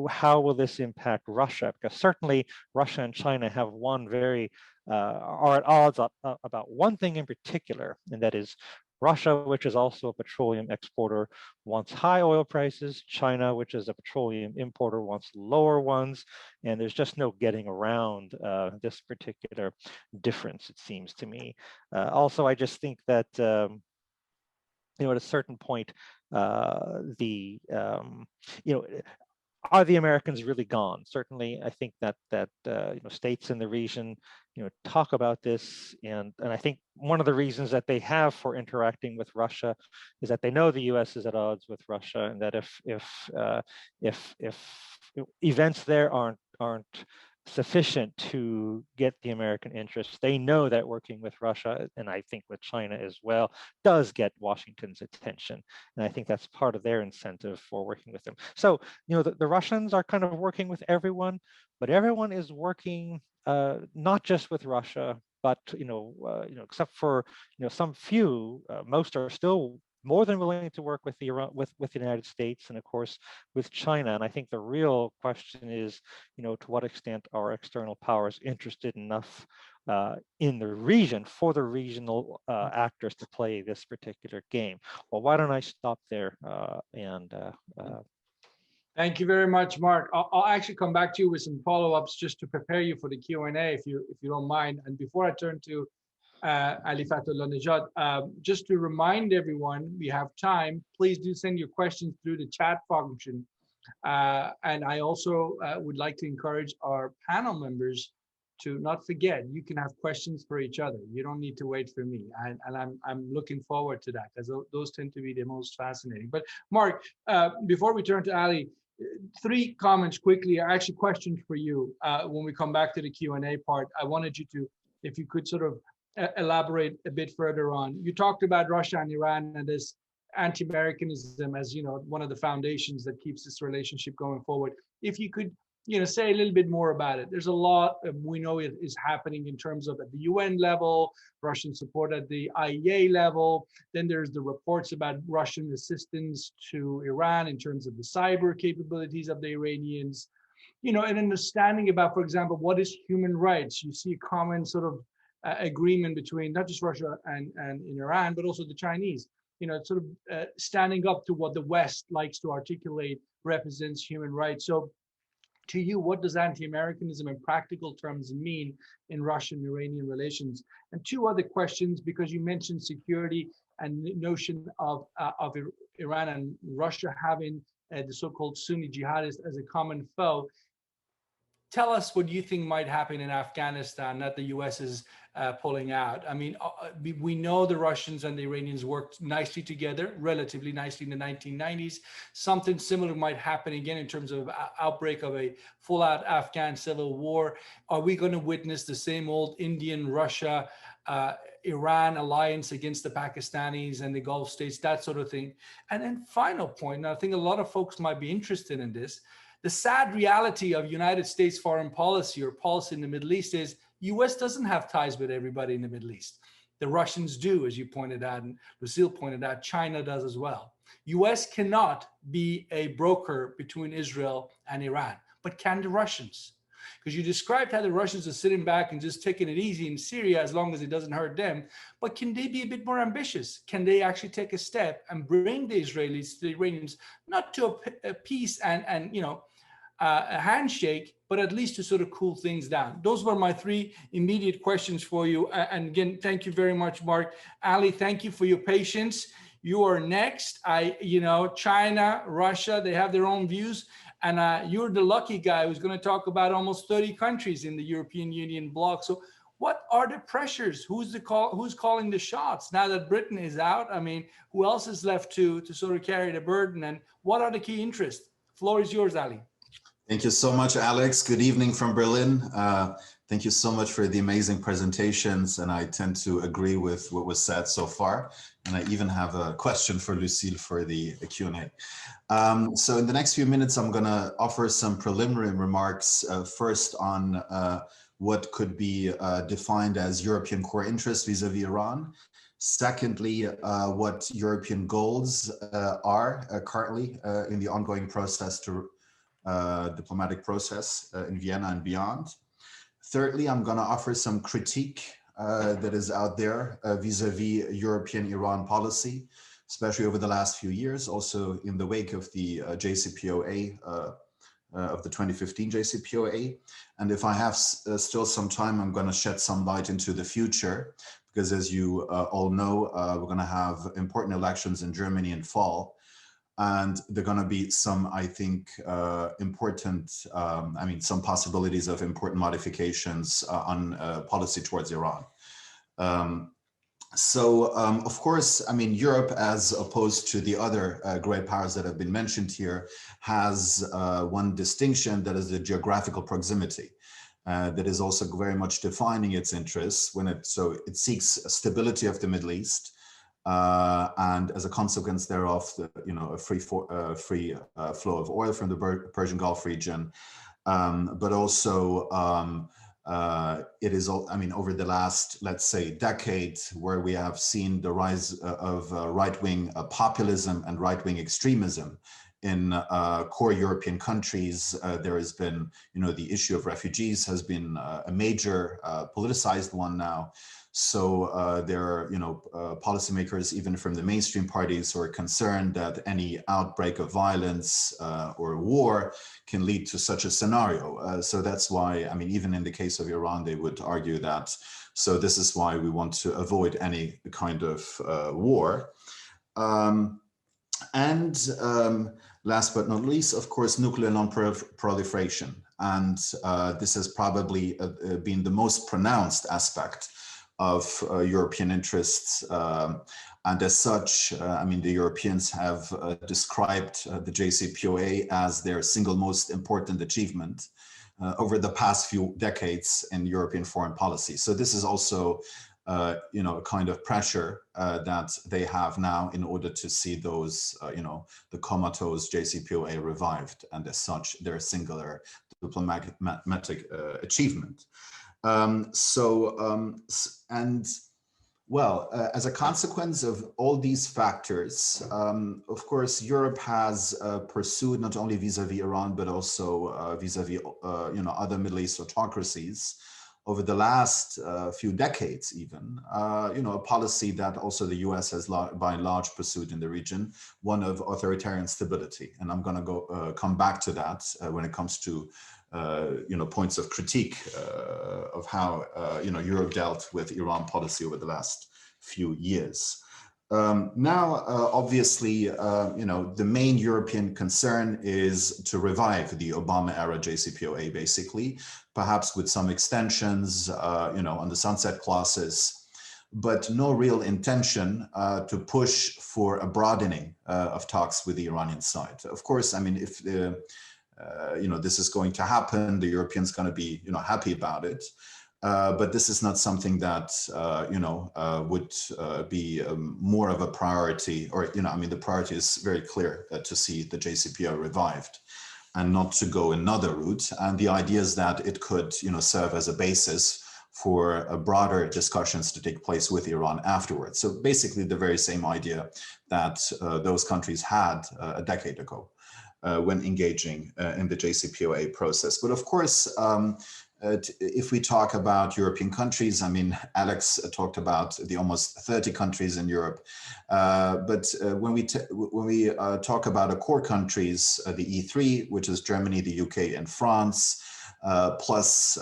how will this impact Russia? Because certainly Russia and China have one very, are at odds about one thing in particular, and that is Russia, which is also a petroleum exporter, wants high oil prices. China, which is a petroleum importer, wants lower ones. And there's just no getting around this particular difference, it seems to me. Also, I just think that, at a certain point, are the Americans really gone? Certainly, I think that states in the region, talk about this, and I think one of the reasons that they have for interacting with Russia is that they know the U.S. is at odds with Russia, and that if events there aren't sufficient to get the American interest, they know that working with Russia, and I think with China as well, does get Washington's attention. And I think that's part of their incentive for working with them. So, the Russians are kind of working with everyone, but everyone is working not just with Russia, but, except for, some few, most are still more than willing to work with the United States, and of course with China. And I think the real question is, to what extent are external powers interested enough in the region for the regional actors to play this particular game? Well, why don't I stop there Thank you very much, Mark. I'll actually come back to you with some follow-ups just to prepare you for the Q&A, if you don't mind. And before I turn to Ali Fathollah-Nejad, just to remind everyone, we have time. Please do send your questions through the chat function. And I also would like to encourage our panel members to not forget, you can have questions for each other. You don't need to wait for me. And I'm looking forward to that, because those tend to be the most fascinating. But Mark, before we turn to Ali, 3 comments quickly, actually questions for you. When we come back to the Q&A part, I wanted you to, if you could sort of elaborate a bit further on. You talked about Russia and Iran and this anti-Americanism as, one of the foundations that keeps this relationship going forward. If you could, say a little bit more about it. There's a lot we know it is happening in terms of at the UN level, Russian support at the IEA level. Then there's the reports about Russian assistance to Iran in terms of the cyber capabilities of the Iranians, an understanding about, for example, what is human rights. You see a common sort of agreement between not just Russia and Iran, but also the Chinese, sort of standing up to what the West likes to articulate represents human rights. So to you, what does anti-Americanism in practical terms mean in Russian-Iranian relations? And 2 other questions, because you mentioned security and the notion of Iran and Russia having the so-called Sunni jihadists as a common foe. Tell us what you think might happen in Afghanistan that the U.S. is pulling out. I mean, we know the Russians and the Iranians worked nicely together, relatively nicely in the 1990s. Something similar might happen again in terms of outbreak of a full-out Afghan civil war. Are we going to witness the same old Indian, Russia, Iran alliance against the Pakistanis and the Gulf states, that sort of thing? And then final point, and I think a lot of folks might be interested in this, the sad reality of United States foreign policy or policy in the Middle East is U.S. doesn't have ties with everybody in the Middle East. The Russians do, as you pointed out, and Lucille pointed out, China does as well. U.S. cannot be a broker between Israel and Iran, but can the Russians? Because you described how the Russians are sitting back and just taking it easy in Syria as long as it doesn't hurt them. But can they be a bit more ambitious? Can they actually take a step and bring the Israelis, the Iranians, not to a peace and a handshake, but at least to sort of cool things down? Those were my 3 immediate questions for you. And again, thank you very much, Mark. Ali, thank you for your patience. You are next. China, Russia, they have their own views. And you're the lucky guy who's going to talk about almost 30 countries in the European Union bloc. So what are the pressures? Who's calling the shots now that Britain is out? I mean, who else is left to sort of carry the burden? And what are the key interests? Floor is yours, Ali. Thank you so much, Alex. Good evening from Berlin. Thank you so much for the amazing presentations. And I tend to agree with what was said so far. And I even have a question for Lucille for the Q&A. So in the next few minutes, I'm going to offer some preliminary remarks first on what could be defined as European core interests vis-a-vis Iran. Secondly, what European goals are currently in the ongoing process to diplomatic process in Vienna and beyond. Thirdly, I'm going to offer some critique that is out there vis-a-vis European Iran policy, especially over the last few years, also in the wake of the JCPOA, of the 2015 JCPOA. And if I have still some time, I'm going to shed some light into the future, because as you all know, we're going to have important elections in Germany in fall. And there are going to be some, I think, important, some possibilities of important modifications on policy towards Iran. Of course, Europe, as opposed to the other great powers that have been mentioned here, has one distinction, that is the geographical proximity. That is also very much defining its interests when it seeks stability of the Middle East, and as a consequence thereof, a free flow of oil from the Persian Gulf region, but also it is, over the last, let's say, decade, where we have seen the rise of right-wing populism and right-wing extremism in core European countries. There has been, the issue of refugees has been a major politicized one now. So there are, policymakers, even from the mainstream parties, who are concerned that any outbreak of violence or war can lead to such a scenario. So that's why, even in the case of Iran, they would argue that. So this is why we want to avoid any kind of war. Last but not least, of course, nuclear non-proliferation. And this has probably been the most pronounced aspect of European interests. And as such, the Europeans have described the JCPOA as their single most important achievement over the past few decades in European foreign policy. So this is also a kind of pressure that they have now in order to see those, the comatose JCPOA revived, and as such, their singular diplomatic achievement. As a consequence of all these factors, of course, Europe has pursued not only vis-a-vis Iran, but also vis-a-vis, other Middle East autocracies over the last few decades, even, a policy that also the US has by and large pursued in the region, one of authoritarian stability. And I'm going to come back to that when it comes to points of critique of how Europe dealt with Iran policy over the last few years. Obviously, the main European concern is to revive the Obama-era JCPOA, basically, perhaps with some extensions, on the sunset clauses, but no real intention to push for a broadening of talks with the Iranian side. Of course, if the this is going to happen, the Europeans going to be, happy about it. But this is not something that, would be more of a priority, or, the priority is very clear to see the JCPOA revived and not to go another route. And the idea is that it could, serve as a basis for broader discussions to take place with Iran afterwards. So basically the very same idea that those countries had a decade ago. When engaging in the JCPOA process. But of course, if we talk about European countries, Alex talked about the almost 30 countries in Europe. But when we talk about the core countries, the E3, which is Germany, the UK, and France, plus,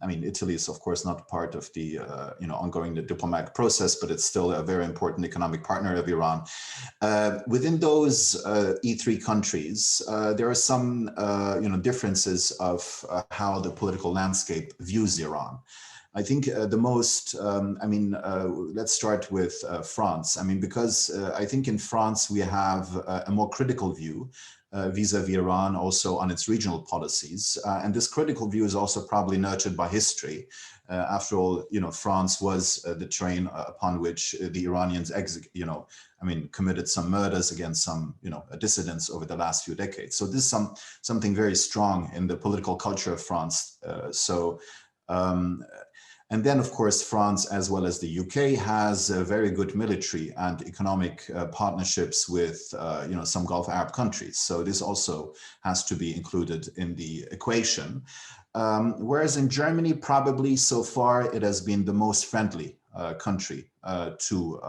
Italy is of course not part of the ongoing diplomatic process, but it's still a very important economic partner of Iran. Within those E3 countries, there are some differences of how the political landscape views Iran. I think the most, let's start with France. Because I think in France we have a more critical view vis-a-vis Iran, also on its regional policies. And this critical view is also probably nurtured by history. After all, France was the terrain upon which the Iranians committed some murders against some, dissidents over the last few decades. So this is something very strong in the political culture of France. And then, of course, France, as well as the UK, has very good military and economic partnerships with, some Gulf Arab countries. So this also has to be included in the equation. Whereas in Germany, probably so far, it has been the most friendly country to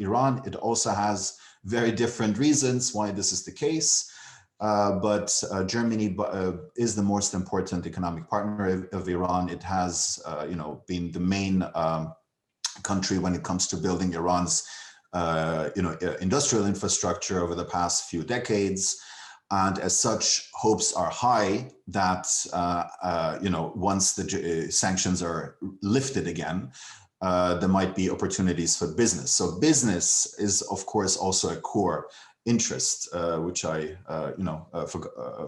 Iran. It also has very different reasons why this is the case. But Germany is the most important economic partner of Iran. It has, been the main country when it comes to building Iran's, industrial infrastructure over the past few decades. And as such, hopes are high that, once the sanctions are lifted again, there might be opportunities for business. So business is, of course, also a core interest, which I,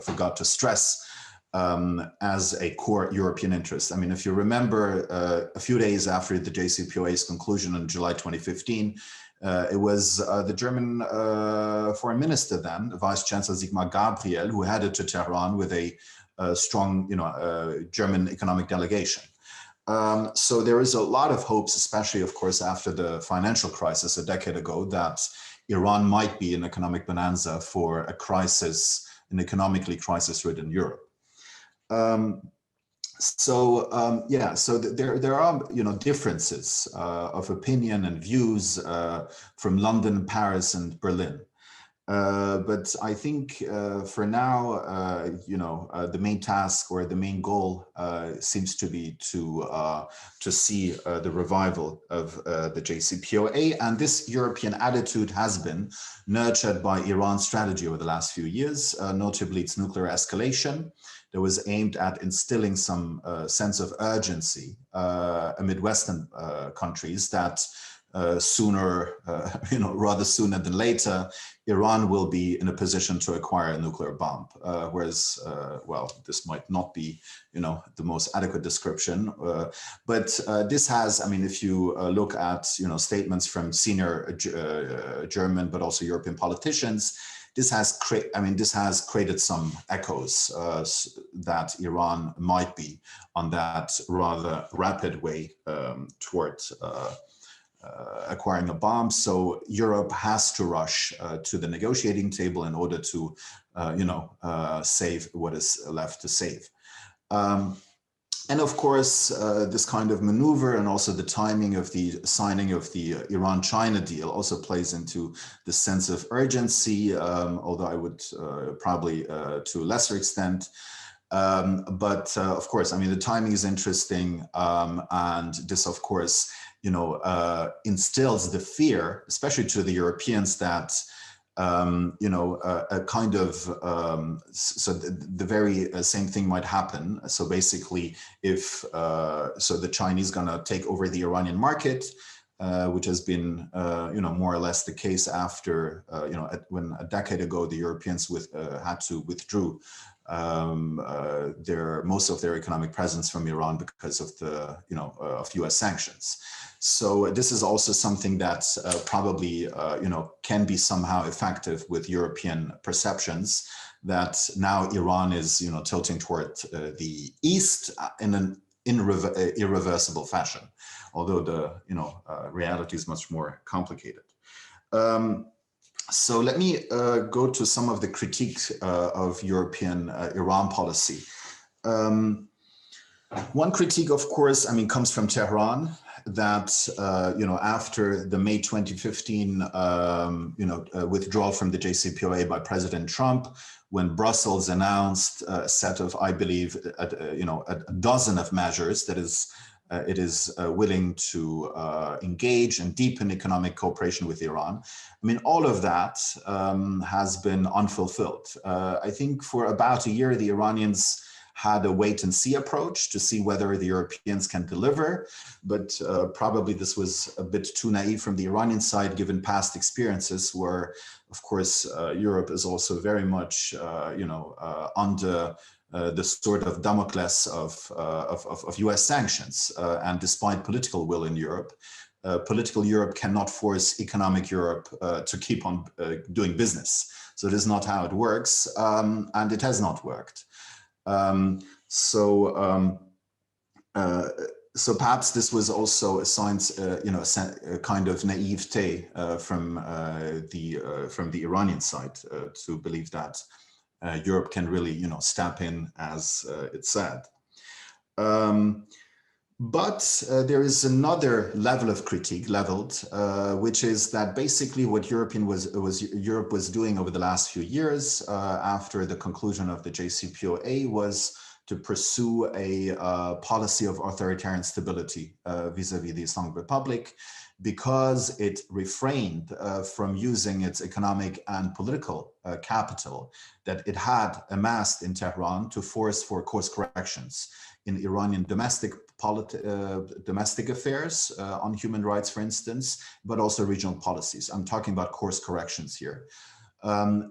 forgot to stress as a core European interest. I mean, if you remember, a few days after the JCPOA's conclusion in July 2015, it was the German foreign minister then, Vice Chancellor Sigmar Gabriel, who headed to Tehran with a strong, German economic delegation. So there is a lot of hopes, especially, of course, after the financial crisis a decade ago, that Iran might be an economic bonanza for a crisis, an economically crisis-ridden Europe. So there are differences of opinion and views from London, Paris, and Berlin. But I think for now, the main task or the main goal seems to be to see the revival of the JCPOA. And this European attitude has been nurtured by Iran's strategy over the last few years, notably its nuclear escalation that was aimed at instilling some sense of urgency amid Western countries that rather sooner than later, Iran will be in a position to acquire a nuclear bomb. Whereas, this might not be, the most adequate description. But this has, if you look at, statements from senior German, but also European politicians, this has created some echoes that Iran might be on that rather rapid way toward acquiring a bomb. So Europe has to rush to the negotiating table in order to, save what is left to save. And of course, this kind of maneuver and also the timing of the signing of the Iran-China deal also plays into the sense of urgency, although I would probably to a lesser extent. But of course, the timing is interesting, and this, of course, instills the fear, especially to the Europeans, that a kind of so the very same thing might happen. So basically, if the Chinese gonna take over the Iranian market, which has been more or less the case after when a decade ago the Europeans had to withdraw most of their economic presence from Iran because of the of U.S. sanctions. So this is also something that probably can be somehow effective with European perceptions that now Iran is tilting toward the east in an irreversible fashion, although the reality is much more complicated. So let me go to some of the critique of European Iran policy. One critique, of course, comes from Tehran, that after the May 2015 withdrawal from the JCPOA by President Trump, when Brussels announced a set of, I believe, a dozen of measures that it is willing to engage and deepen economic cooperation with Iran. All of that has been unfulfilled. I think for about a year, the Iranians had a wait and see approach to see whether the Europeans can deliver, but probably this was a bit too naive from the Iranian side, given past experiences where, of course, Europe is also very much, under the sort of Damocles of US sanctions. And despite political will in Europe, political Europe cannot force economic Europe to keep on doing business. So this is not how it works, and it has not worked. So perhaps this was also a science, a kind of naivete from the Iranian side to believe that Europe can really, step in as it said. But there is another level of critique leveled, which is that basically what Europe was doing over the last few years after the conclusion of the JCPOA was to pursue a policy of authoritarian stability vis-a-vis the Islamic Republic, because it refrained from using its economic and political capital that it had amassed in Tehran to force for course corrections in Iranian domestic affairs on human rights, for instance, but also regional policies. I'm talking about course corrections here.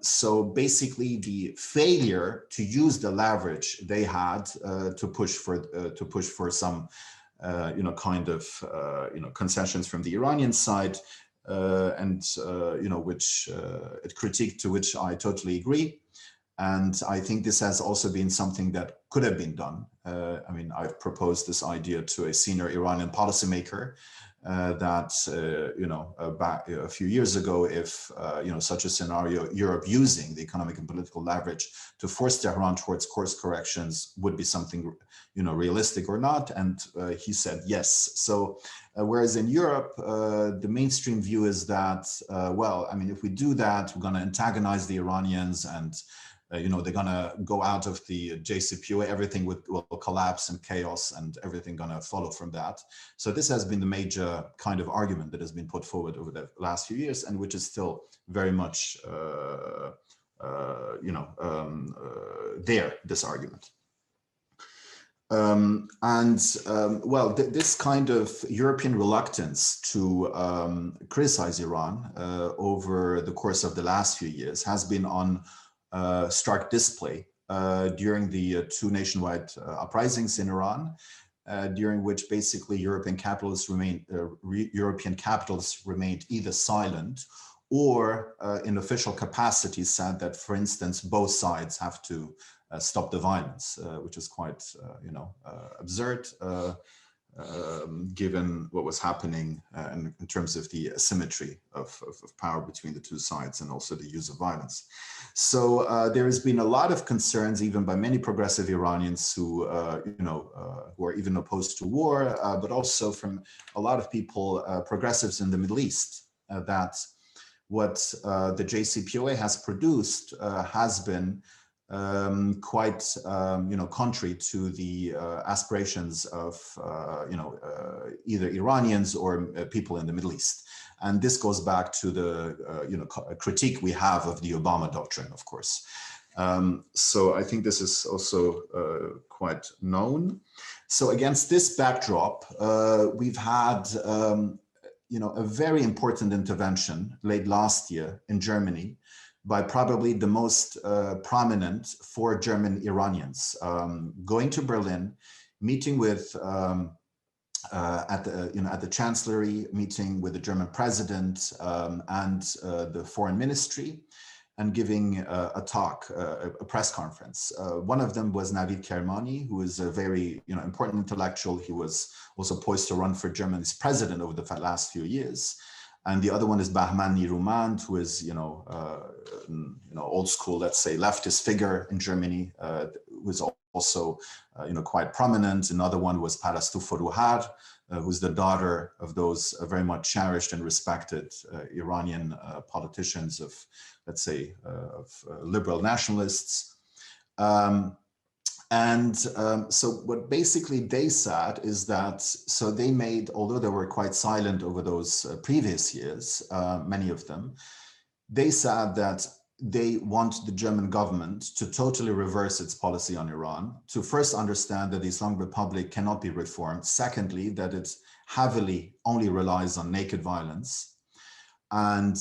So basically, the failure to use the leverage they had to push for some, concessions from the Iranian side, which it critiqued, to which I totally agree. And I think this has also been something that could have been done. I've proposed this idea to a senior Iranian policymaker that, back a few years ago, if, such a scenario, Europe using the economic and political leverage to force Tehran towards course corrections would be something, realistic or not. And he said yes. So whereas in Europe, the mainstream view is that, if we do that, we're going to antagonize the Iranians, and they're going to go out of the JCPOA, everything will collapse and chaos, and everything going to follow from that. So this has been the major kind of argument that has been put forward over the last few years, and which is still very much, this argument. This kind of European reluctance to criticize Iran over the course of the last few years has been on stark display during the two nationwide uprisings in Iran, during which basically European capitalists remained either silent or in official capacity said that, for instance, both sides have to stop the violence, which is quite, absurd, given what was happening in terms of the asymmetry of power between the two sides and also the use of violence. So there has been a lot of concerns, even by many progressive Iranians who are even opposed to war, but also from a lot of people, progressives in the Middle East, that what the JCPOA has produced has been quite, contrary to the aspirations of, either Iranians or people in the Middle East. And this goes back to the, critique we have of the Obama doctrine, of course. So I think this is also quite known. So against this backdrop, we've had, a very important intervention late last year in Germany by probably the most prominent four German Iranians, going to Berlin, meeting with at the Chancellery, meeting with the German president and the foreign ministry, and giving a talk, a press conference. One of them was Navid Kermani, who is a very important intellectual. He was also poised to run for Germany's president over the last few years. And the other one is Bahman Nirumand, who is, old school, let's say, leftist figure in Germany, who is also, quite prominent. Another one was Parastu Forouhar, who's the daughter of those very much cherished and respected Iranian politicians of, let's say, liberal nationalists. So what basically they said is that, so they made, although they were quite silent over those previous years, many of them, they said that they want the German government to totally reverse its policy on Iran, to first understand that the Islamic Republic cannot be reformed. Secondly, that it heavily only relies on naked violence. And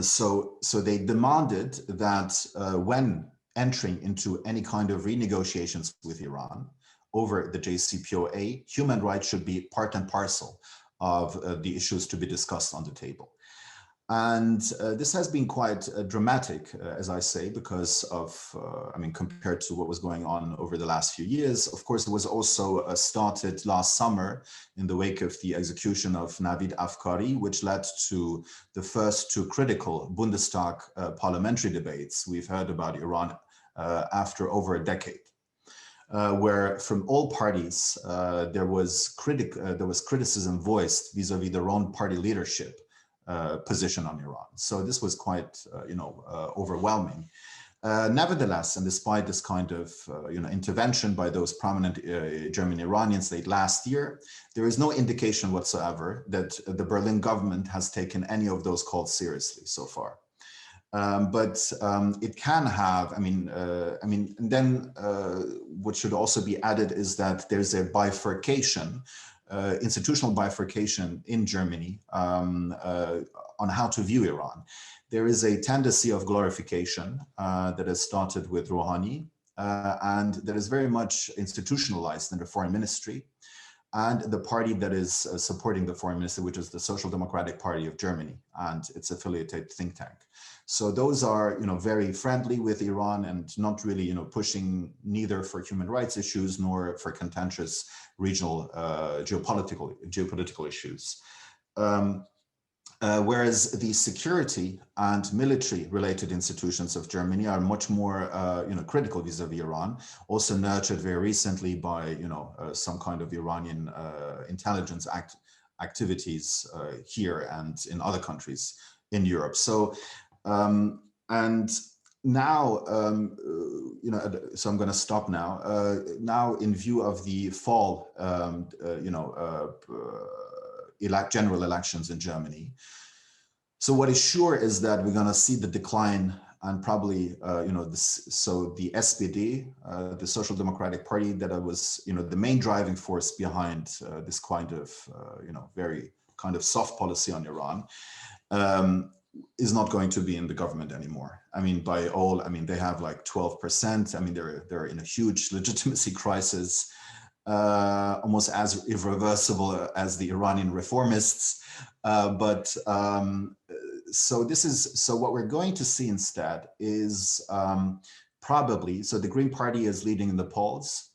so they demanded that when entering into any kind of renegotiations with Iran over the JCPOA, human rights should be part and parcel of the issues to be discussed on the table. And this has been quite dramatic, as I say, because of, I mean, compared to what was going on over the last few years. Of course, it was also started last summer in the wake of the execution of Navid Afkari, which led to the first two critical Bundestag parliamentary debates we've heard about Iran after over a decade. Where from all parties there was criticism voiced vis-a-vis their own party leadership position on Iran. So this was quite, overwhelming. Nevertheless, and despite this kind of, intervention by those prominent German Iranians late last year, there is no indication whatsoever that the Berlin government has taken any of those calls seriously so far. But it can have, and then what should also be added is that there's a bifurcation, institutional bifurcation in Germany on how to view Iran. There is a tendency of glorification that has started with Rouhani and that is very much institutionalized in the foreign ministry and the party that is supporting the foreign minister, which is the Social Democratic Party of Germany and its affiliated think tank. So those are, very friendly with Iran and not really, pushing neither for human rights issues nor for contentious regional geopolitical issues. Whereas the security and military related institutions of Germany are much more, critical vis-a-vis Iran, also nurtured very recently by, some kind of Iranian intelligence activities here and in other countries in Europe. So, and now, so I'm going to stop now. Now, in view of the fall, general elections in Germany. So what is sure is that we're going to see the decline and probably, so the SPD, the Social Democratic Party that was, the main driving force behind this kind of, very kind of soft policy on Iran, is not going to be in the government anymore. They have like 12%. They're in a huge legitimacy crisis. Almost as irreversible as the Iranian reformists. So what we're going to see instead is probably, so the Green Party is leading in the polls.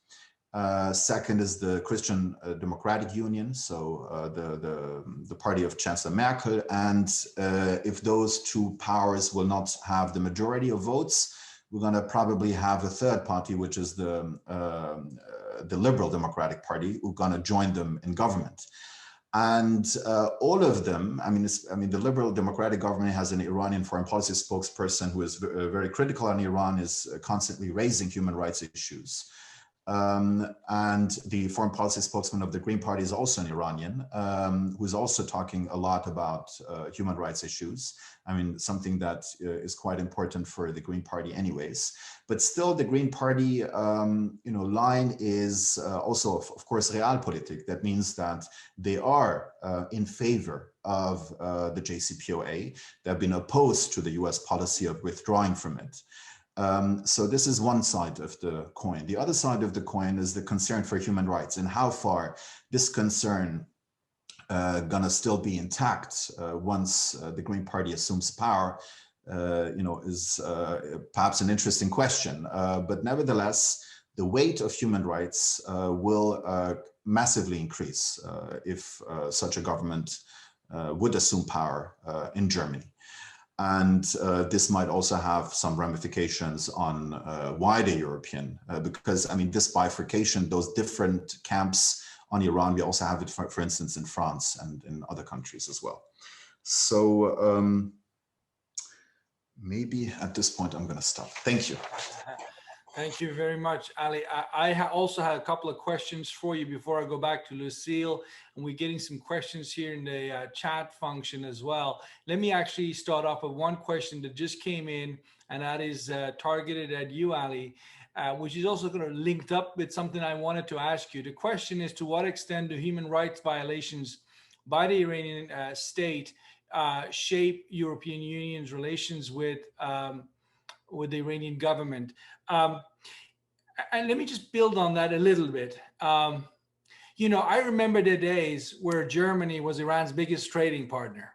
Second is the Christian Democratic Union, so the party of Chancellor Merkel. And if those two powers will not have the majority of votes, we're going to probably have a third party, which is the Liberal Democratic Party, who's going to join them in government. And all of them, the Liberal Democratic government has an Iranian foreign policy spokesperson who is very critical on Iran, is constantly raising human rights issues. And the foreign policy spokesman of the Green Party is also an Iranian, who's also talking a lot about human rights issues. Something that is quite important for the Green Party anyways. But still the Green Party, line is also, of course, realpolitik. That means that they are in favor of the JCPOA. They've been opposed to the US policy of withdrawing from it. So this is one side of the coin. The other side of the coin is the concern for human rights and how far this concern gonna still be intact once the Green Party assumes power, is perhaps an interesting question. But nevertheless, the weight of human rights will massively increase if such a government would assume power in Germany. And this might also have some ramifications on wider European, because this bifurcation, those different camps on Iran, we also have it, for instance, in France and in other countries as well. So maybe at this point, I'm going to stop. Thank you. Thank you very much, Ali. I also had a couple of questions for you before I go back to Lucille, and we're getting some questions here in the chat function as well. Let me actually start off with one question that just came in, and that is targeted at you, Ali, which is also going to link up with something I wanted to ask you. The question is, to what extent do human rights violations by the Iranian state shape European Union's relations with the Iranian government? And let me just build on that a little bit. I remember the days where Germany was Iran's biggest trading partner.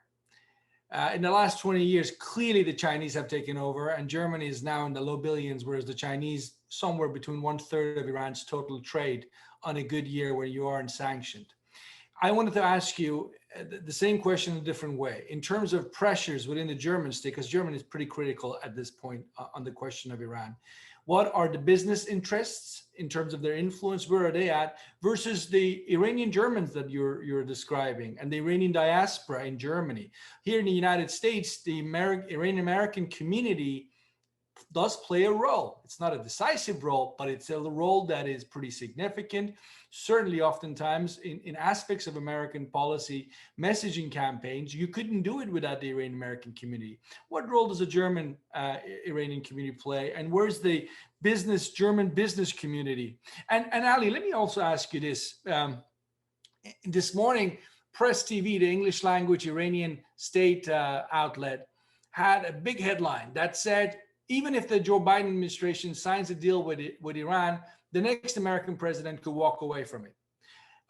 In the last 20 years, clearly the Chinese have taken over, and Germany is now in the low billions, whereas the Chinese somewhere between 1/3 of Iran's total trade on a good year where you aren't sanctioned. I wanted to ask you the same question in a different way. In terms of pressures within the German state, because Germany is pretty critical at this point on the question of Iran, what are the business interests in terms of their influence? Where are they at versus the Iranian Germans that you're describing and the Iranian diaspora in Germany? Here in the United States, the Iranian American community does play a role. It's not a decisive role, but it's a role that is pretty significant. Certainly, oftentimes in aspects of American policy messaging campaigns, you couldn't do it without the Iranian American community. What role does the German Iranian community play? And where's the German business community? And Ali, let me also ask you this. This morning, Press TV, the English language Iranian state outlet, had a big headline that said, even if the Joe Biden administration signs a deal with Iran, the next American president could walk away from it.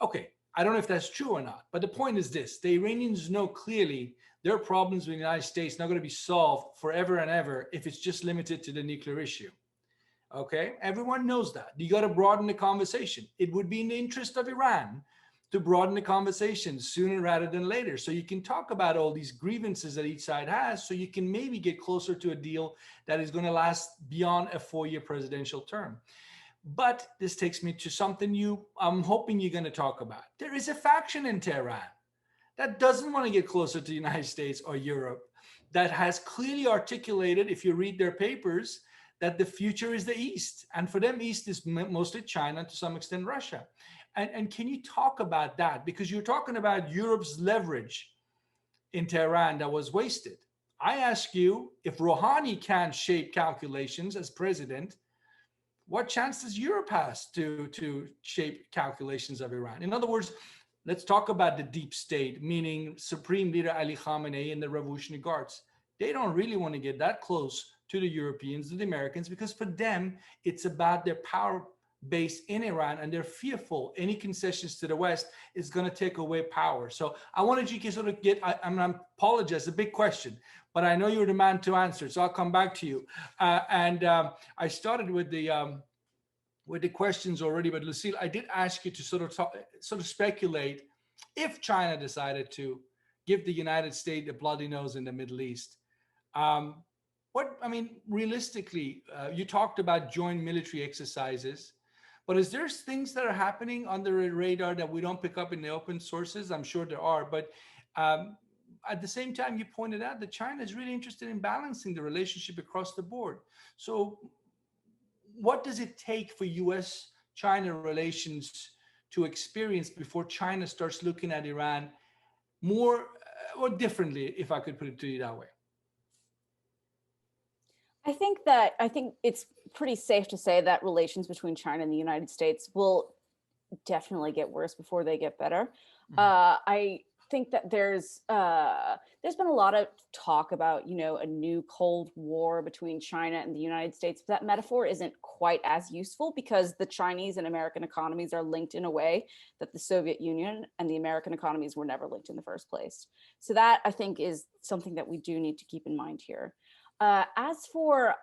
Okay, I don't know if that's true or not, but the point is this. The Iranians know clearly their problems with the United States are not going to be solved forever and ever if it's just limited to the nuclear issue. Okay, everyone knows that. You got to broaden the conversation. It would be in the interest of Iran to broaden the conversation sooner rather than later. So you can talk about all these grievances that each side has, so you can maybe get closer to a deal that is going to last beyond a 4-year presidential term. But this takes me to something I'm hoping you're going to talk about. There is a faction in Tehran that doesn't want to get closer to the United States or Europe, that has clearly articulated, if you read their papers, that the future is the East. And for them, East is mostly China, to some extent Russia. And can you talk about that? Because you're talking about Europe's leverage in Tehran that was wasted. I ask you, if Rouhani can't shape calculations as president, what chance does Europe have to shape calculations of Iran? In other words, let's talk about the deep state, meaning Supreme Leader Ali Khamenei and the Revolutionary Guards. They don't really want to get that close to the Europeans and the Americans, because for them, it's about their power base in Iran, and they're fearful any concessions to the West is going to take away power. So I wanted you to sort of I apologize, a big question, but I know you're the man to answer, so I'll come back to you. I started with the questions already, but Lucille, I did ask you to sort of speculate if China decided to give the United States a bloody nose in the Middle East. Realistically, you talked about joint military exercises. But is there things that are happening under the radar that we don't pick up in the open sources? I'm sure there are, but at the same time, you pointed out that China is really interested in balancing the relationship across the board. So what does it take for US-China relations to experience before China starts looking at Iran more or differently, if I could put it to you that way? I think it's pretty safe to say that relations between China and the United States will definitely get worse before they get better. Mm-hmm. I think that there's been a lot of talk about, a new Cold War between China and the United States. But that metaphor isn't quite as useful, because the Chinese and American economies are linked in a way that the Soviet Union and the American economies were never linked in the first place. So that, I think, is something that we do need to keep in mind here. As for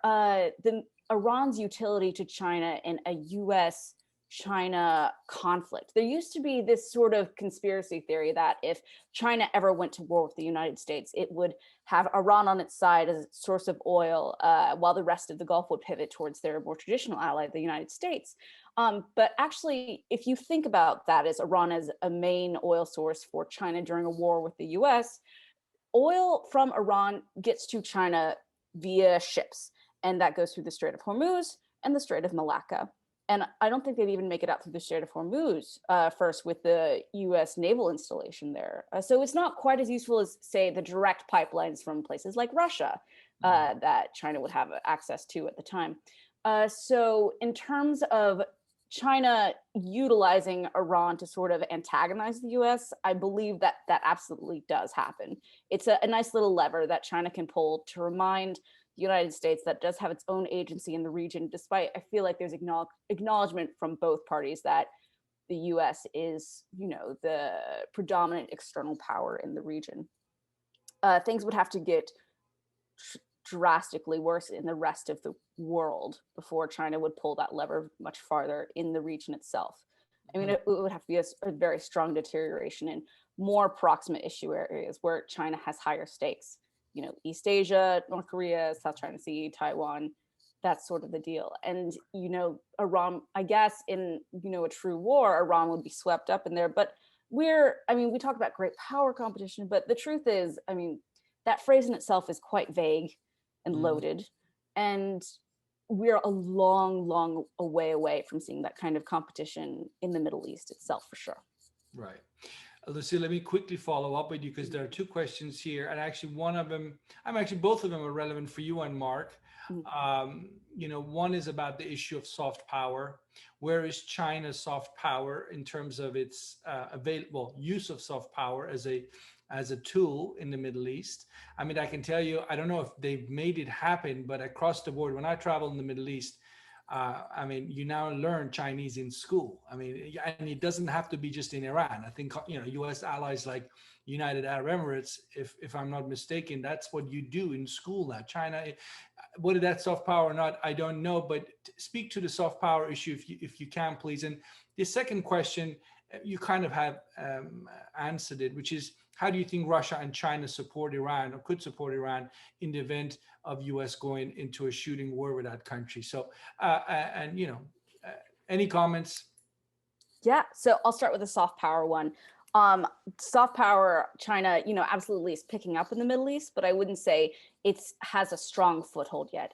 Iran's utility to China in a US-China conflict, there used to be this sort of conspiracy theory that if China ever went to war with the United States, it would have Iran on its side as a source of oil, while the rest of the Gulf would pivot towards their more traditional ally, the United States. But actually, if you think about that as Iran as a main oil source for China during a war with the US, oil from Iran gets to China via ships, and that goes through the Strait of Hormuz and the Strait of Malacca. And I don't think they'd even make it out through the Strait of Hormuz first with the US naval installation there. So it's not quite as useful as, say, the direct pipelines from places like Russia that China would have access to at the time. So in terms of China utilizing Iran to sort of antagonize the US, I believe that absolutely does happen. It's a nice little lever that China can pull to remind the United States that does have its own agency in the region, despite I feel like there's acknowledgement from both parties that the US is, the predominant external power in the region. things would have to get drastically worse in the rest of the world before China would pull that lever much farther in the region itself. I mean, it would have to be a very strong deterioration in more proximate issue areas where China has higher stakes. You know, East Asia, North Korea, South China Sea, Taiwan, that's sort of the deal. And, you know, Iran, I guess in, you know, a true war, Iran would be swept up in there. But I mean, we talk about great power competition, but the truth is, I mean, that phrase in itself is quite vague and loaded. And we're a long, long way away from seeing that kind of competition in the Middle East itself, for sure. Right. Lucille, let me quickly follow up with you because there are two questions here. And actually one of them, both of them are relevant for you and Mark. You know, one is about the issue of soft power. Where is China's soft power in terms of its use of soft power as a tool in the Middle East? I mean, I can tell you, I don't know if they've made it happen, but across the board, when I travel in the Middle East, I mean, you now learn Chinese in school. I mean, and it doesn't have to be just in Iran. I think, you know, U.S. allies like United Arab Emirates, if I'm not mistaken, that's what you do in school now. China, whether that's soft power or not, I don't know, but speak to the soft power issue if you can, please. And the second question, you kind of have answered it, which is, how do you think Russia and China support Iran or could support Iran in the event of US going into a shooting war with that country? So, and you know, any comments? Yeah, so I'll start with the soft power one. Soft power, China, you know, absolutely is picking up in the Middle East, but I wouldn't say it has a strong foothold yet.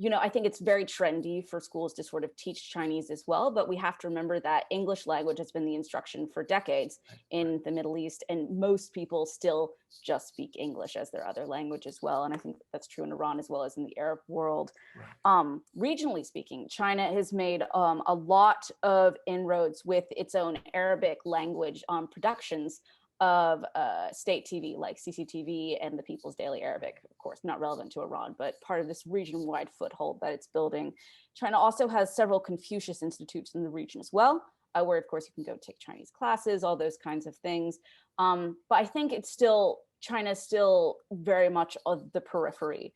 You know, I think it's very trendy for schools to sort of teach Chinese as well, but we have to remember that English language has been the instruction for decades in the Middle East, and most people still just speak English as their other language as well. And I think that's true in Iran as well as in the Arab world. Right. Regionally speaking, China has made a lot of inroads with its own Arabic language productions of state TV like CCTV and the People's Daily Arabic, of course, not relevant to Iran, but part of this region-wide foothold that it's building. China also has several Confucius institutes in the region as well, where of course you can go take Chinese classes, all those kinds of things. But I think it's still, China's still very much of the periphery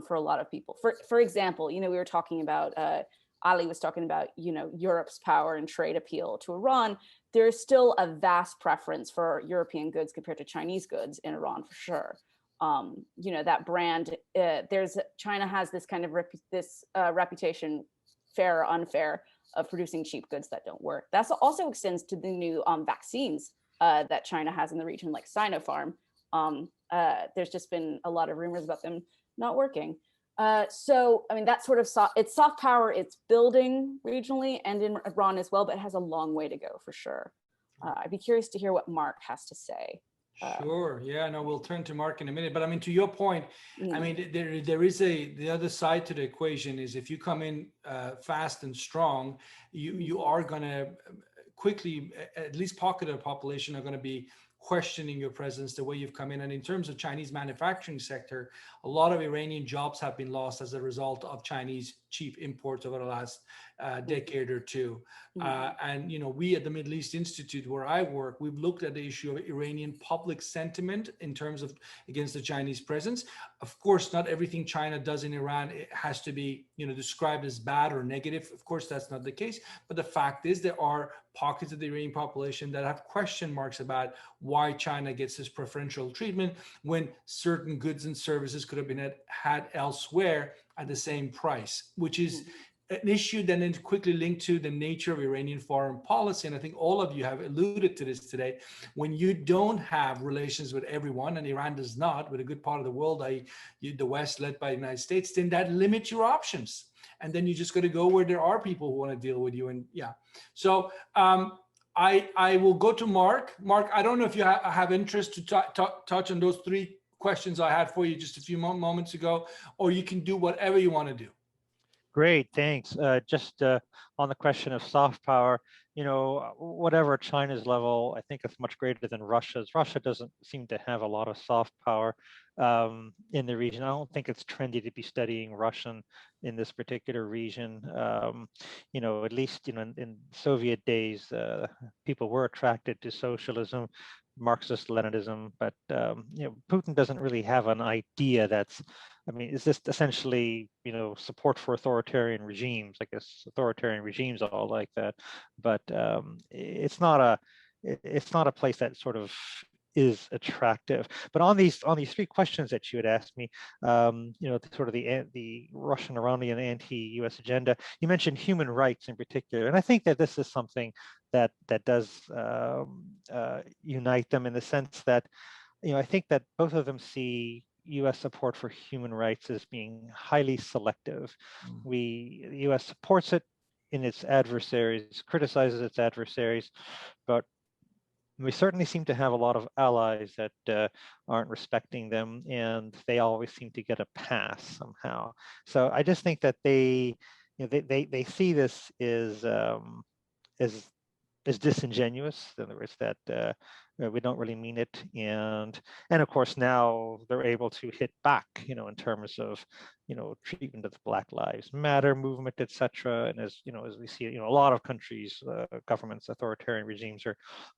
for a lot of people. For example, you know, we were talking about, Ali was talking about, you know, Europe's power and trade appeal to Iran. There's still a vast preference for European goods compared to Chinese goods in Iran, for sure. You know, that brand, China has this kind of reputation, fair or unfair, of producing cheap goods that don't work. That also extends to the new vaccines that China has in the region, like Sinopharm. There's just been a lot of rumors about them not working. So, I mean, that sort of it's soft power, it's building regionally and in Iran as well, but it has a long way to go for sure. I'd be curious to hear what Mark has to say. Sure. Yeah, no, we'll turn to Mark in a minute. But I mean, to your point, I mean, there is the other side to the equation is if you come in fast and strong, you are going to quickly, at least pocket of the population are going to be questioning your presence, the way you've come in. And in terms of Chinese manufacturing sector, a lot of Iranian jobs have been lost as a result of Chinese cheap imports over the last decade or two. And, you know, we at the Middle East Institute, where I work, we've looked at the issue of Iranian public sentiment in terms of against the Chinese presence. Of course, not everything China does in Iran, it has to be, you know, described as bad or negative. Of course, that's not the case. But the fact is there are pockets of the Iranian population that have question marks about why China gets this preferential treatment when certain goods and services could have been had elsewhere at the same price, which is an issue that then quickly linked to the nature of Iranian foreign policy. And I think all of you have alluded to this today. When you don't have relations with everyone, and Iran does not, with a good part of the world, the West led by the United States, then that limits your options. And then you just got to go where there are people who want to deal with you. And yeah, so I will go to Mark. Mark, I don't know if you have interest to touch on those three questions I had for you just a few moments ago, or you can do whatever you want to do. Great, thanks. Just on the question of soft power, you know, whatever China's level, I think it's much greater than Russia's. Russia doesn't seem to have a lot of soft power in the region. I don't think it's trendy to be studying Russian in this particular region. You know, at least, you know, in Soviet days, people were attracted to socialism. Marxist-Leninism, but Putin doesn't really have an idea that's, I mean, it's just essentially, support for authoritarian regimes. I guess authoritarian regimes all like that, but it's not a place that sort of is attractive. But on these three questions that you had asked me, sort of the Russian-Iranian anti-US agenda, you mentioned human rights in particular, and I think that this is something that does unite them in the sense that, I think that both of them see US support for human rights as being highly selective. The US supports it in its adversaries, criticizes its adversaries, but we certainly seem to have a lot of allies that aren't respecting them, and they always seem to get a pass somehow. So I just think that they see this as disingenuous. In other words, that we don't really mean it, and of course now they're able to hit back, in terms of treatment of the Black Lives Matter movement, etc. And as we see, a lot of countries, governments, authoritarian regimes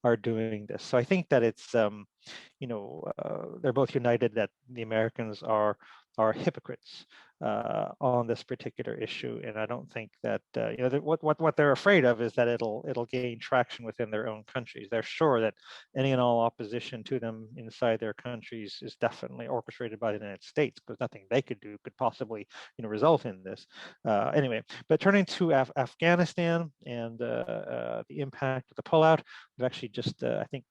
are doing this. So I think that it's they're both united that the Americans are hypocrites on this particular issue, and I don't think that what they're afraid of is that it'll gain traction within their own countries. They're sure that any and all opposition to them inside their countries is definitely orchestrated by the United States, because nothing they could do could possibly result in this. Anyway, but turning to Afghanistan and the impact of the pullout, we've actually just I think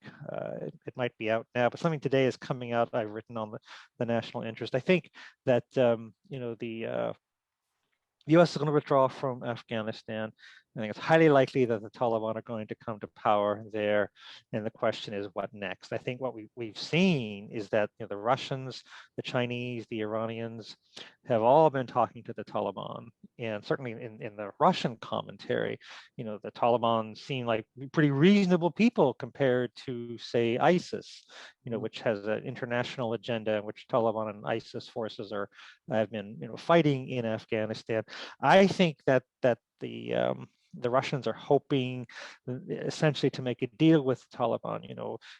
it might be out now, but something today is coming out I've written on the national interest. I think that the US is going to withdraw from Afghanistan. I think it's highly likely that the Taliban are going to come to power there. And the question is, what next? I think what we've seen is that the Russians, the Chinese, the Iranians have all been talking to the Taliban. And certainly in the Russian commentary, the Taliban seem like pretty reasonable people compared to, say, ISIS, which has an international agenda in which Taliban and ISIS forces have been fighting in Afghanistan. I think that the Russians are hoping essentially to make a deal with the Taliban.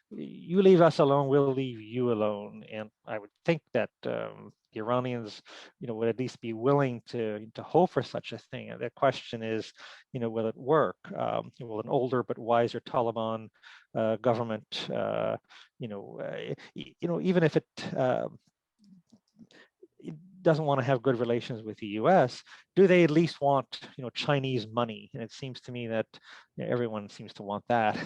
You leave us alone, we'll leave you alone. And I would think that the Iranians, would at least be willing to hope for such a thing. And the question is, will it work? Will an older but wiser Taliban government, even if it doesn't want to have good relations with the US, do they at least want Chinese money? And it seems to me that everyone seems to want that.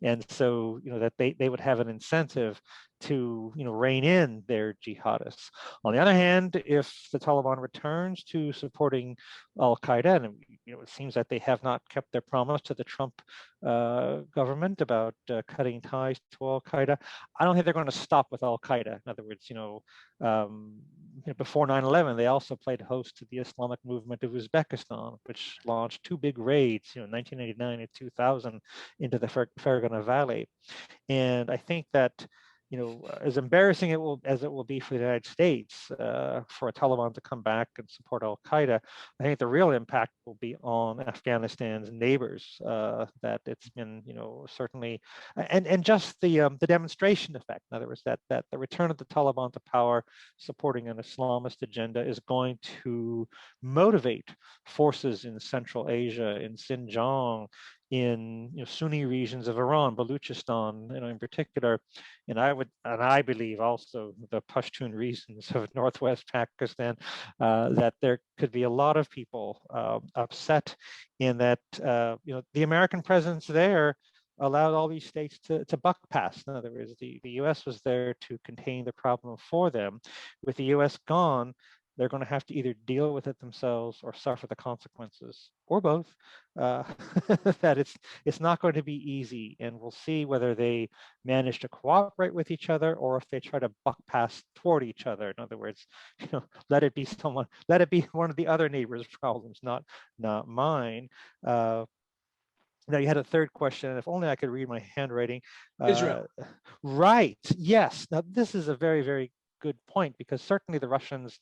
And so that they would have an incentive to rein in their jihadists. On the other hand, if the Taliban returns to supporting Al-Qaeda, and it seems that they have not kept their promise to the Trump government about cutting ties to Al-Qaeda, I don't think they're going to stop with Al-Qaeda. In other words, before 9/11, they also played host to the Islamic movement of Uzbekistan, which launched two big raids, 1989 and 2000, into the Fergana Valley. And I think that as embarrassing as it will be for the United States for a Taliban to come back and support Al-Qaeda, I think the real impact will be on Afghanistan's neighbors. That it's been, certainly, and just the demonstration effect. In other words, that the return of the Taliban to power, supporting an Islamist agenda, is going to motivate forces in Central Asia, in Xinjiang, in Sunni regions of Iran, Baluchistan, in particular, and I believe also the Pashtun regions of Northwest Pakistan, that there could be a lot of people upset in that the American presence there allowed all these states to buck pass. In other words, the US was there to contain the problem for them. With the US gone, they're going to have to either deal with it themselves or suffer the consequences, or both. That it's not going to be easy, and we'll see whether they manage to cooperate with each other or if they try to buck pass toward each other. In other words, let it be one of the other neighbors' problems, not mine. Now you had a third question. If only I could read my handwriting. Israel. Right. Yes. Now this is a very, very good point, because certainly the Russians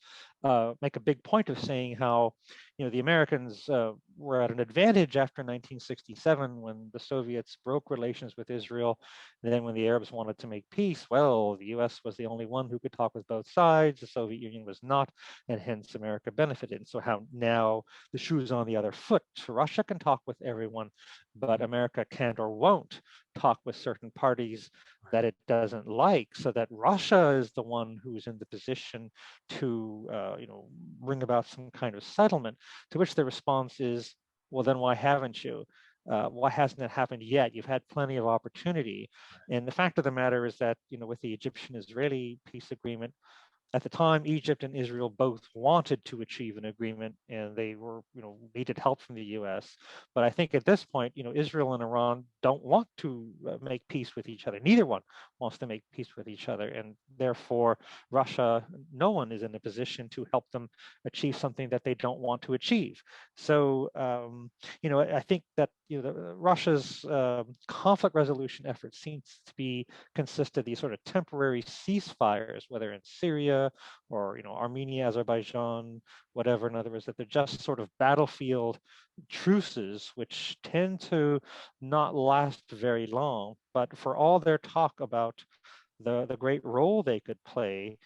make a big point of saying how, the Americans were at an advantage after 1967 when the Soviets broke relations with Israel. And then when the Arabs wanted to make peace, well, the US was the only one who could talk with both sides. The Soviet Union was not, and hence America benefited. And so how now the shoe's on the other foot. Russia can talk with everyone, but America can't or won't talk with certain parties that it doesn't like, so that Russia is the one who's in the position to, bring about some kind of settlement, to which the response is, well, then why haven't you? Why hasn't it happened yet? You've had plenty of opportunity. And the fact of the matter is that, with the Egyptian-Israeli peace agreement, at the time, Egypt and Israel both wanted to achieve an agreement, and they were, needed help from the U.S. But I think at this point, Israel and Iran don't want to make peace with each other. Neither one wants to make peace with each other, and therefore, Russia, no one is in a position to help them achieve something that they don't want to achieve. So, I think that Russia's conflict resolution effort seems to consist of these sort of temporary ceasefires, whether in Syria or Armenia, Azerbaijan, whatever. In other words, that they're just sort of battlefield truces, which tend to not last very long. But for all their talk about the great role they could play,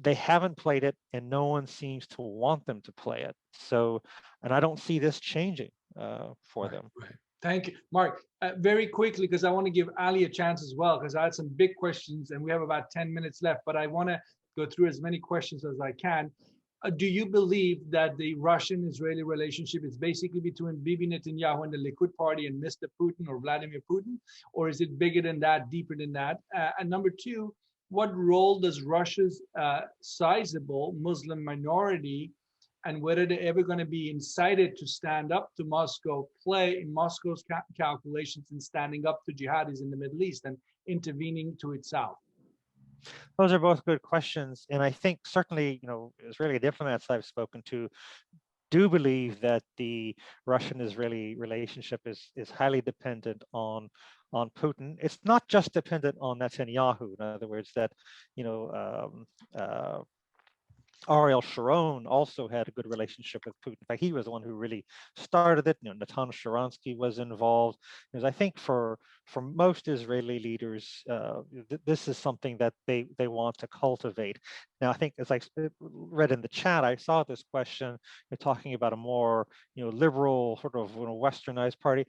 they haven't played it, and no one seems to want them to play it. So, and I don't see this changing for them. Right. Thank you, Mark. Very quickly, because I want to give Ali a chance as well, because I had some big questions, and we have about 10 minutes left, but I want to go through as many questions as I can. Do you believe that the Russian-Israeli relationship is basically between Bibi Netanyahu and the Likud party and Mr. Putin or Vladimir Putin, or is it bigger than that, deeper than that? And number two, what role does Russia's sizable Muslim minority, and whether they're ever going to be incited to stand up to Moscow, play in Moscow's calculations in standing up to jihadis in the Middle East and intervening to its south? Those are both good questions. And I think certainly, Israeli diplomats I've spoken to do believe that the Russian-Israeli relationship is highly dependent on Putin. It's not just dependent on Netanyahu. In other words, that, Ariel Sharon also had a good relationship with Putin. In fact, he was the one who really started it. Natan Sharansky was involved. Because I think for most Israeli leaders, this is something that they want to cultivate. Now, I think as I read in the chat, I saw this question talking about a more liberal sort of westernized party.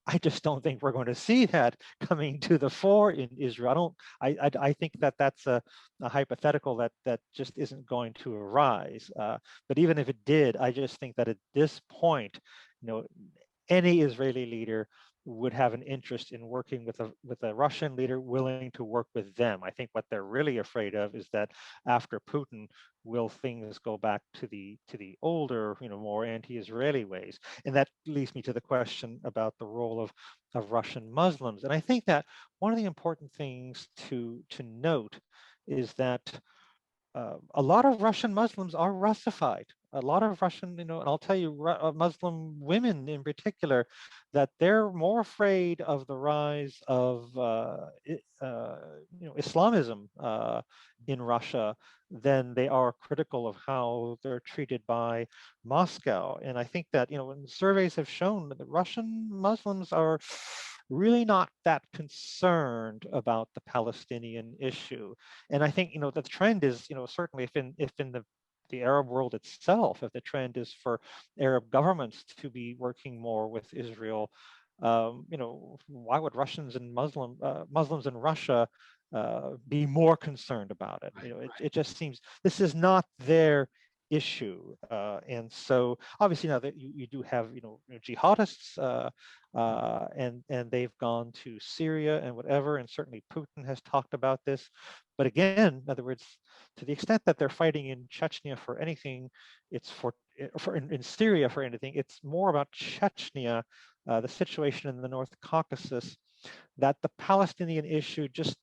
I just don't think we're going to see that coming to the fore in Israel. I think that that's a hypothetical that just isn't going to arise. But even if it did, I just think that at this point, any Israeli leader would have an interest in working with a Russian leader willing to work with them. I think what they're really afraid of is that after Putin, will things go back to the older, more anti-Israeli ways? And that leads me to the question about the role of Russian Muslims. And I think that one of the important things to note is that a lot of Russian Muslims are Russified. A lot of Russian, and I'll tell you, Muslim women in particular, that they're more afraid of the rise of, Islamism in Russia than they are critical of how they're treated by Moscow. And I think that, when surveys have shown that Russian Muslims are really not that concerned about the Palestinian issue. And I think, the trend is, certainly if in the Arab world itself, if the trend is for Arab governments to be working more with Israel, why would Russians and Muslims in Russia be more concerned about it? It just seems this is not their issue. And so obviously now that you do have, jihadists and they've gone to Syria and whatever, and certainly Putin has talked about this. But again, in other words, to the extent that they're fighting in Chechnya for anything, it's in Syria for anything, it's more about Chechnya, the situation in the North Caucasus, that the Palestinian issue just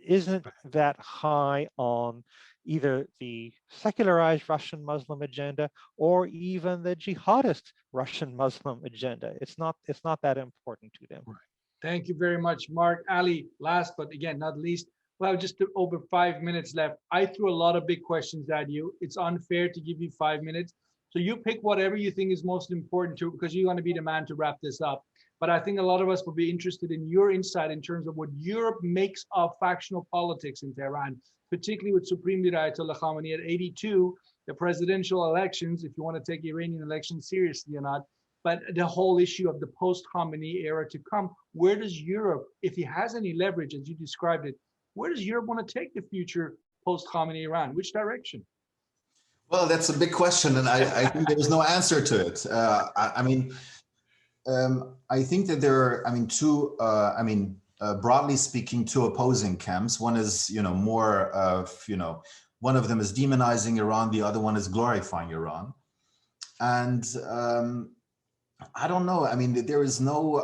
isn't that high on either the secularized Russian Muslim agenda or even the jihadist Russian Muslim agenda. It's not that important to them. Right. Thank you very much, Mark. Ali, last but again not least, Well, just over 5 minutes left. I threw a lot of big questions at you. It's unfair to give you 5 minutes. So you pick whatever you think is most important to, because you're going to be the man to wrap this up. But I think a lot of us will be interested in your insight in terms of what Europe makes of factional politics in Tehran, particularly with Supreme Leader Ayatollah Khamenei at 82, the presidential elections, if you want to take Iranian elections seriously or not, but the whole issue of the post-Khamenei era to come. Where does Europe, if he has any leverage, as you described it, where does Europe want to take the future post-Khamenei Iran? Which direction? Well, that's a big question, and I think there's no answer to it. I think that there are, broadly speaking, two opposing camps. One is, more of, one of them is demonizing Iran, the other one is glorifying Iran. And I don't know. I mean, there is no,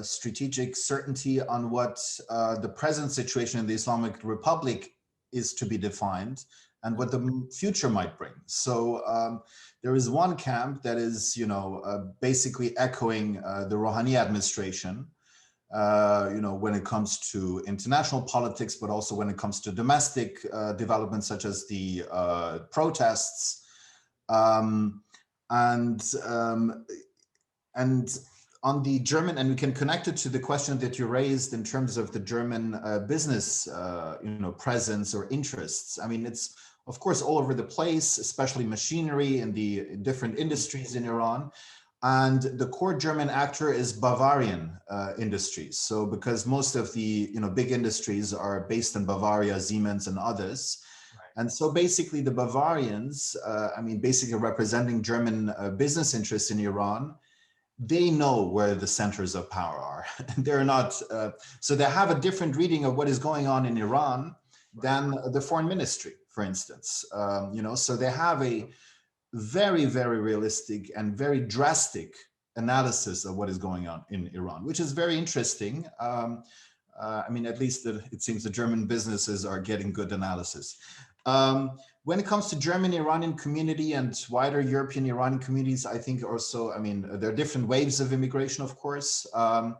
strategic certainty on what the present situation in the Islamic Republic is to be defined and what the future might bring. So there is one camp that is, basically echoing the Rouhani administration, when it comes to international politics, but also when it comes to domestic developments such as the protests. And on the German, and we can connect it to the question that you raised in terms of the German business, presence or interests. I mean, it's of course all over the place, especially machinery and the different industries in Iran. And the core German actor is Bavarian industries. So because most of the big industries are based in Bavaria, Siemens and others. And so basically the Bavarians, basically representing German business interests in Iran, they know where the centers of power are. They're not, so they have a different reading of what is going on in Iran than the foreign ministry, for instance. So they have a very, very realistic and very drastic analysis of what is going on in Iran, which is very interesting. At least it seems the German businesses are getting good analysis. When it comes to German Iranian community and wider European Iranian communities, I think also, there are different waves of immigration, of course. So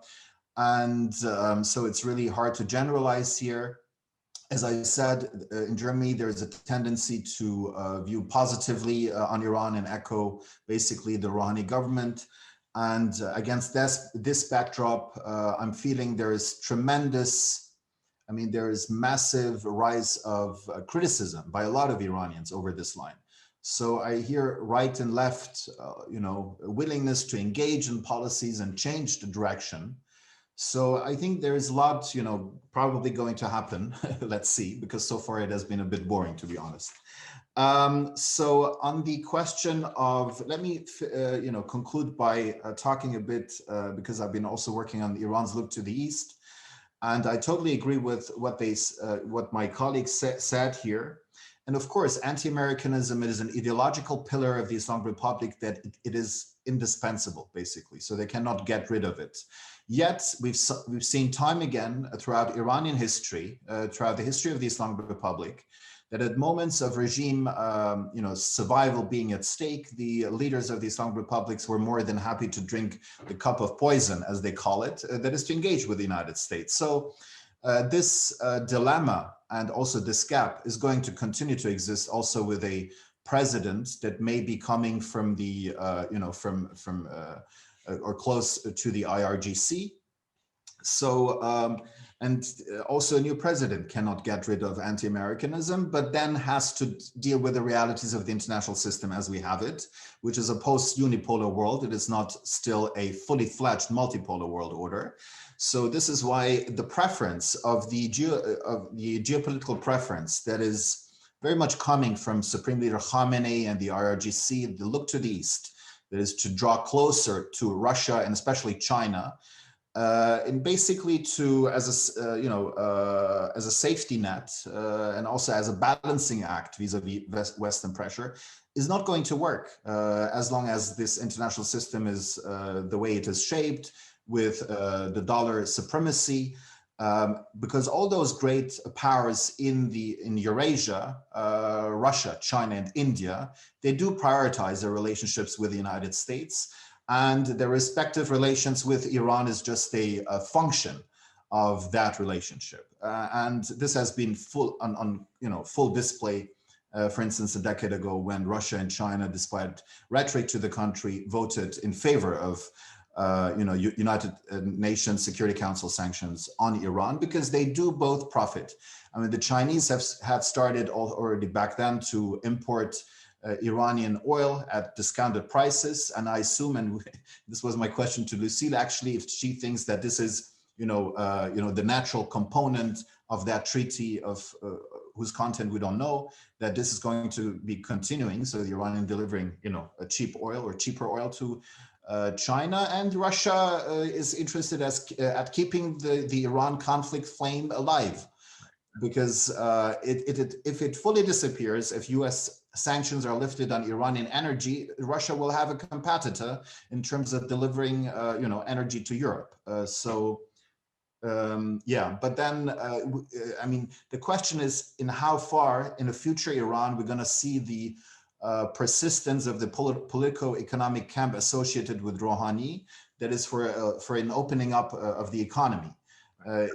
it's really hard to generalize here. As I said, in Germany, there's a tendency to view positively on Iran and echo basically the Rouhani government. And against this backdrop, I'm feeling there is tremendous, there is massive rise of criticism by a lot of Iranians over this line. So I hear right and left, willingness to engage in policies and change the direction. So I think there is a lot, probably going to happen. Let's see, because so far it has been a bit boring, to be honest. So on the question of, let me, conclude by talking a bit, because I've been also working on Iran's look to the East. And I totally agree with what my colleagues said here. And of course, anti-Americanism is an ideological pillar of the Islamic Republic that it is indispensable, basically. So they cannot get rid of it. Yet we've seen time again throughout Iranian history, throughout the history of the Islamic Republic, that at moments of regime, survival being at stake, the leaders of the Islamic Republics were more than happy to drink the cup of poison, as they call it, that is to engage with the United States. So this dilemma and also this gap is going to continue to exist also with a president that may be coming from the, or close to the IRGC. So, and also a new president cannot get rid of anti-Americanism, but then has to deal with the realities of the international system as we have it, which is a post-unipolar world. It is not still a fully fledged multipolar world order. So this is why the preference of the geopolitical preference that is very much coming from Supreme Leader Khamenei and the IRGC, the look to the East, that is to draw closer to Russia and especially China, and basically to as a safety net and also as a balancing act vis-a-vis Western pressure, is not going to work as long as this international system is the way it is shaped with the dollar supremacy. Because all those great powers in Eurasia, Russia, China, and India, they do prioritize their relationships with the United States, and their respective relations with Iran is just a function of that relationship. And this has been full display. For instance, a decade ago, when Russia and China, despite rhetoric to the country, voted in favor of United Nations Security Council sanctions on Iran, because they do both profit. I mean, the Chinese have started already back then to import Iranian oil at discounted prices, and I assume, and this was my question to Lucille, actually, if she thinks that this is the natural component of that treaty of whose content we don't know, that this is going to be continuing. So the Iranian delivering, a cheap oil or cheaper oil to China, and Russia is interested at keeping the Iran conflict flame alive, because if it fully disappears, if U.S. sanctions are lifted on Iranian energy, Russia will have a competitor in terms of delivering, energy to Europe. But then, I mean, the question is in how far in the future Iran we're going to see the persistence of the politico-economic camp associated with Rouhani, that is for an opening up of the economy.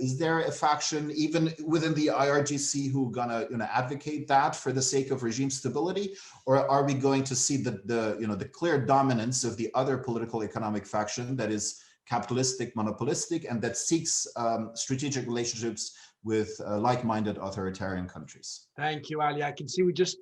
Is there a faction even within the IRGC who gonna advocate that for the sake of regime stability, or are we going to see the clear dominance of the other political economic faction that is capitalistic, monopolistic, and that seeks strategic relationships with like-minded authoritarian countries? Thank you, Ali. I can see we just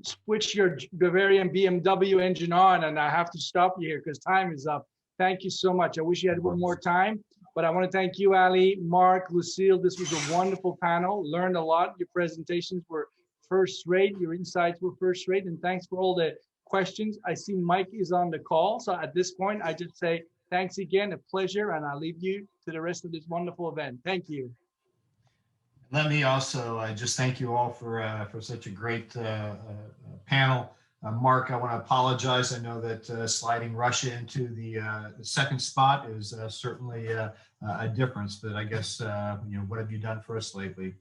switched your Bavarian BMW engine on, and I have to stop you here because time is up. Thank you so much. I wish you had one more time, but I want to thank you, Ali, Mark, Lucille. This was a wonderful panel. Learned a lot. Your presentations were first rate. Your insights were first rate, and thanks for all the questions. I see Mike is on the call. So at this point, I just say thanks again, a pleasure, and I'll leave you to the rest of this wonderful event. Thank you. Let me also just thank you all for such a great panel. Mark, I want to apologize. I know that sliding Russia into the second spot is certainly a difference, but I guess, what have you done for us lately?